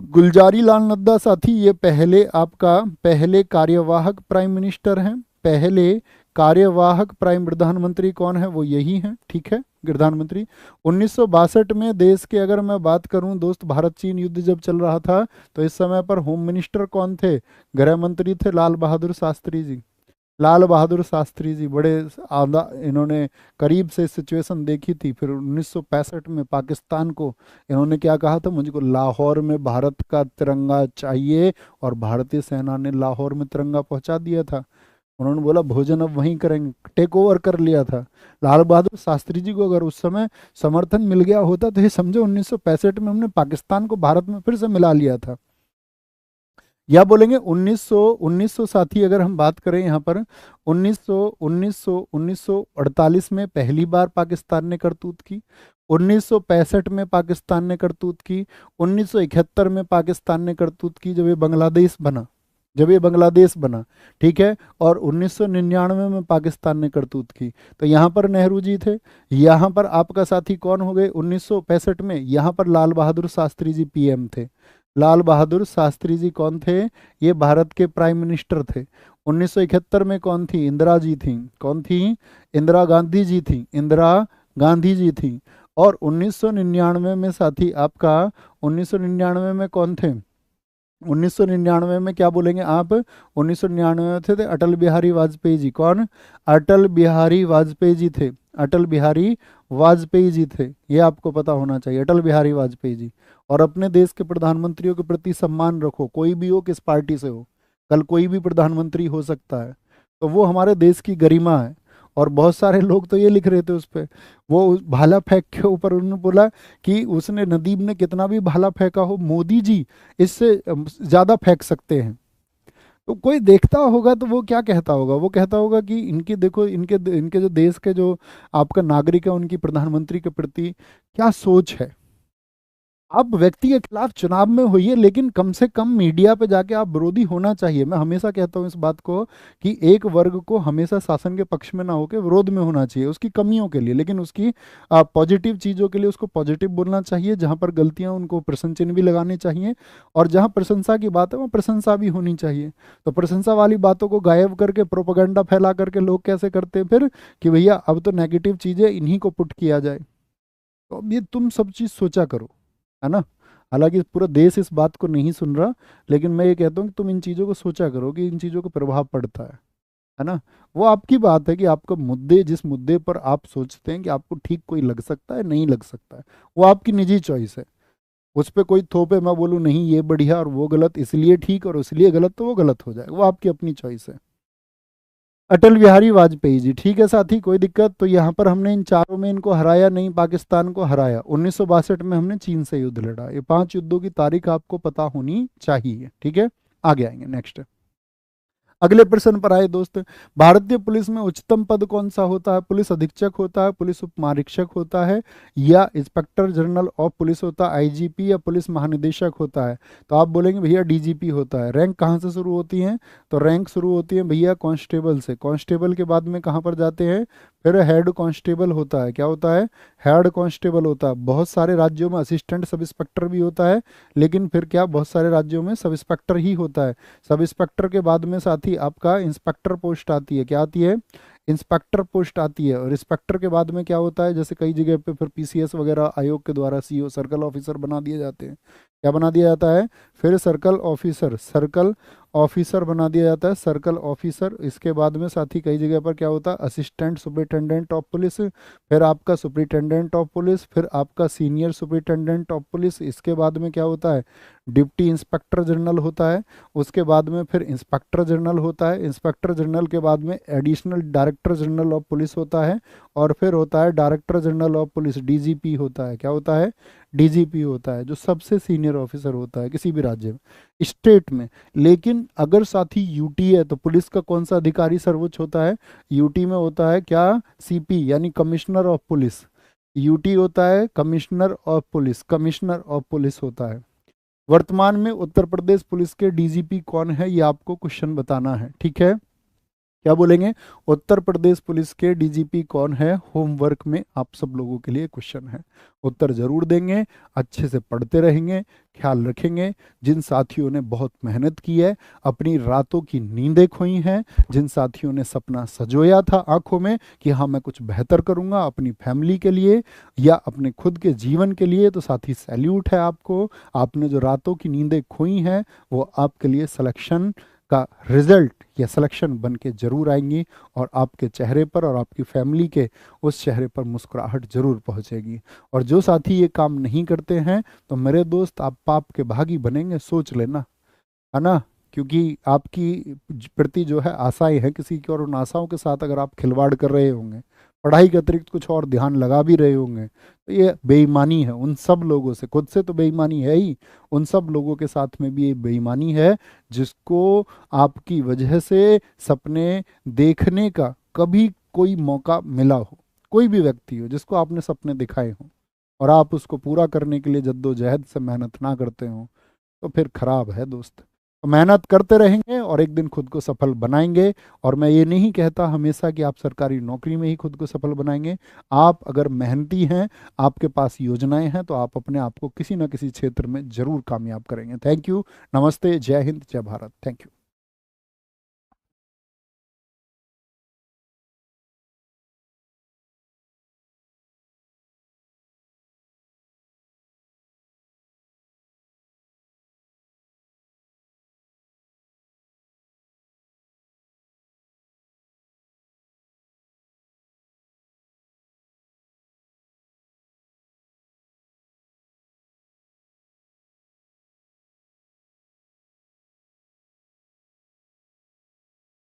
गुलजारी लाल नंदा साथी ये पहले कार्यवाहक प्राइम मिनिस्टर हैं। पहले कार्यवाहक प्राइम प्रधानमंत्री कौन है? वो यही हैं, ठीक है, प्रधानमंत्री। 1962 में देश के अगर मैं बात करूं दोस्त, भारत चीन युद्ध जब चल रहा था तो इस समय पर होम मिनिस्टर कौन थे? गृह मंत्री थे लाल बहादुर शास्त्री जी। लाल बहादुर शास्त्री जी बड़े आदा, इन्होंने करीब से सिचुएशन देखी थी। फिर 1965 में पाकिस्तान को इन्होंने क्या कहा था? मुझको लाहौर में भारत का तिरंगा चाहिए, और भारतीय सेना ने लाहौर में तिरंगा पहुंचा दिया था। उन्होंने बोला भोजन अब वहीं करेंगे, टेक ओवर कर लिया था। लाल बहादुर शास्त्री जी को अगर उस समय समर्थन मिल गया होता तो ये समझो 1965 में हमने पाकिस्तान को भारत में फिर से मिला लिया था। या बोलेंगे 1900 साथी, अगर हम बात करें यहाँ पर 1948 में पहली बार पाकिस्तान ने करतूत की। 1965 में पाकिस्तान ने करतूत की, 1971 में पाकिस्तान ने करतूत की जब ये बांग्लादेश बना, जब ये बांग्लादेश बना, ठीक है। और 1999 में पाकिस्तान ने करतूत की। तो यहाँ पर नेहरू जी थे, यहाँ पर आपका साथी कौन हो गए 1965 में, यहाँ पर लाल बहादुर शास्त्री जी पीएम थे। लाल बहादुर शास्त्री जी कौन थे, ये भारत के प्राइम मिनिस्टर थे। 1971 में कौन थी, इंदिरा जी थी। कौन थी, इंदिरा गांधी जी थी, इंदिरा गांधी जी थी। और 1999 में साथी आपका, 1999 में कौन थे, 1999 में क्या बोलेंगे आप, 1999 में थे अटल बिहारी वाजपेयी जी। कौन, अटल बिहारी वाजपेयी जी थे, अटल बिहारी वाजपेयी जी थे, ये आपको पता होना चाहिए, अटल बिहारी वाजपेयी जी। और अपने देश के प्रधानमंत्रियों के प्रति सम्मान रखो, कोई भी हो, किस पार्टी से हो, कल कोई भी प्रधानमंत्री हो सकता है, तो वो हमारे देश की गरिमा है। और बहुत सारे लोग तो ये लिख रहे थे उस पे, वो भाला फेंक के ऊपर उन्होंने बोला कि उसने, नदीम ने कितना भी भाला फेंका हो, मोदी जी इससे ज्यादा फेंक सकते हैं। तो कोई देखता होगा तो वो क्या कहता होगा, वो कहता होगा कि इनकी देखो, इनके इनके जो देश के जो आपका नागरिक है उनकी प्रधानमंत्री के प्रति क्या सोच है। आप व्यक्ति के खिलाफ चुनाव में होइए, लेकिन कम से कम मीडिया पे जाके आप विरोधी होना चाहिए। मैं हमेशा कहता हूँ इस बात को कि एक वर्ग को हमेशा शासन के पक्ष में ना होकर विरोध में होना चाहिए उसकी कमियों के लिए, लेकिन उसकी पॉजिटिव चीज़ों के लिए उसको पॉजिटिव बोलना चाहिए। जहाँ पर गलतियाँ उनको प्रशंसा चिन्ह भी लगाने चाहिए, और जहाँ प्रशंसा की बात है वहाँ प्रशंसा भी होनी चाहिए। तो प्रशंसा वाली बातों को गायब करके प्रोपेगेंडा फैला करके लोग कैसे करते हैं फिर, कि भैया अब तो नेगेटिव चीज़ें इन्हीं को पुट किया जाए। तो अब ये तुम सब चीज़ सोचा करो, है ना। हालांकि पूरा देश इस बात को नहीं सुन रहा, लेकिन मैं ये कहता हूँ कि तुम इन चीज़ों को सोचा करो कि इन चीज़ों का प्रभाव पड़ता है ना। वो आपकी बात है कि आपका मुद्दे, जिस मुद्दे पर आप सोचते हैं कि आपको ठीक कोई लग सकता है, नहीं लग सकता है, वो आपकी निजी चॉइस है। उस पर कोई थोपे मैं बोलूँ नहीं ये बढ़िया और वो गलत, इसलिए ठीक और इसलिए गलत, तो वो गलत हो जाएगा, वो आपकी अपनी चॉइस है। अटल बिहारी वाजपेयी जी, ठीक है साथी, कोई दिक्कत। तो यहाँ पर हमने इन चारों में इनको हराया नहीं, पाकिस्तान को हराया। 1962 में हमने चीन से युद्ध लड़ा। ये 5 युद्धों की तारीख आपको पता होनी चाहिए, ठीक है। आगे आएंगे नेक्स्ट। अगले प्रश्न पर आए दोस्त, भारतीय पुलिस में उच्चतम पद कौन सा होता है, पुलिस अधीक्षक होता है, पुलिस उपमहानिरीक्षक होता है, या इंस्पेक्टर जनरल ऑफ पुलिस होता है, आईजीपी, या पुलिस महानिदेशक होता है। तो आप बोलेंगे भैया डीजीपी होता है। रैंक कहाँ से शुरू होती है, तो रैंक शुरू होती है भैया कांस्टेबल से। कांस्टेबल के बाद में कहाँ पर जाते हैं, फिर हेड कांस्टेबल होता है। क्या होता है, हेड कांस्टेबल होता है। बहुत सारे राज्यों में असिस्टेंट सब इंस्पेक्टर भी होता है, लेकिन फिर क्या, बहुत सारे राज्यों में सब इंस्पेक्टर ही होता है। सब इंस्पेक्टर के बाद में साथी आपका इंस्पेक्टर पोस्ट आती है। क्या आती है, इंस्पेक्टर पोस्ट आती है। और इंस्पेक्टर के बाद में क्या होता है, जैसे कई जगह पे फिर पीसीएस वगैरह आयोग के द्वारा सीओ, सर्कल ऑफिसर बना दिए जाते हैं। क्या बना दिया जाता है, फिर सर्कल ऑफिसर, सर्कल ऑफिसर बना दिया जाता है, सर्कल ऑफिसर। इसके बाद में साथी कई जगह पर क्या होता है, असिस्टेंट सुपरिटेंडेंट ऑफ पुलिस, फिर आपका सुपरिटेंडेंट ऑफ पुलिस, फिर आपका सीनियर सुपरिटेंडेंट ऑफ पुलिस। इसके बाद में क्या होता है, डिप्टी इंस्पेक्टर जनरल होता है। उसके बाद में फिर इंस्पेक्टर जनरल होता है। इंस्पेक्टर जनरल के बाद में additional director general of police होता है। और फिर होता है director general of police, DGP होता है। क्या होता है, डीजीपी होता है, जो सबसे सीनियर ऑफिसर होता है किसी भी राज्य में, स्टेट में। लेकिन अगर साथी यूटी है तो पुलिस का कौन सा अधिकारी सर्वोच्च होता है, यूटी में होता है क्या, सीपी, यानी कमिश्नर ऑफ पुलिस। यूटी होता है commissioner of police, commissioner of police होता है। वर्तमान में उत्तर प्रदेश पुलिस के डीजीपी कौन है, ये आपको क्वेश्चन बताना है, ठीक है। क्या बोलेंगे, उत्तर प्रदेश पुलिस के डीजीपी कौन है, होमवर्क में आप सब लोगों के लिए क्वेश्चन है। उत्तर जरूर देंगे, अच्छे से पढ़ते रहेंगे, ख्याल रखेंगे। जिन साथियों ने बहुत मेहनत की है, अपनी रातों की नींदें खोई हैं, जिन साथियों ने सपना सजोया था आंखों में कि हाँ मैं कुछ बेहतर करूंगा अपनी फैमिली के लिए या अपने खुद के जीवन के लिए, तो साथी सैल्यूट है आपको। आपने जो रातों की नींदें खोई हैं वो आपके लिए सिलेक्शन का रिजल्ट या सिलेक्शन बन के जरूर आएंगी, और आपके चेहरे पर और आपकी फैमिली के उस चेहरे पर मुस्कुराहट जरूर पहुंचेगी। और जो साथी ये काम नहीं करते हैं, तो मेरे दोस्त आप पाप के भागी बनेंगे, सोच लेना, है ना। क्योंकि आपकी प्रति जो है आशाएं हैं किसी की, और उन आशाओं के साथ अगर आप खिलवाड़ कर रहे होंगे, पढ़ाई के अतिरिक्त कुछ और ध्यान लगा भी रहे होंगे, तो ये बेईमानी है उन सब लोगों से। खुद से तो बेईमानी है ही, उन सब लोगों के साथ में भी ये बेईमानी है जिसको आपकी वजह से सपने देखने का कभी कोई मौका मिला हो। कोई भी व्यक्ति हो जिसको आपने सपने दिखाए हों, और आप उसको पूरा करने के लिए जद्दोजहद से मेहनत ना करते हो तो फिर खराब है दोस्त। तो मेहनत करते रहेंगे और एक दिन खुद को सफल बनाएंगे। और मैं ये नहीं कहता हमेशा कि आप सरकारी नौकरी में ही खुद को सफल बनाएंगे। आप अगर मेहनती हैं, आपके पास योजनाएं हैं, तो आप अपने आप को किसी न किसी क्षेत्र में जरूर कामयाब करेंगे। Thank you. नमस्ते। जय हिंद। जय भारत। Thank you.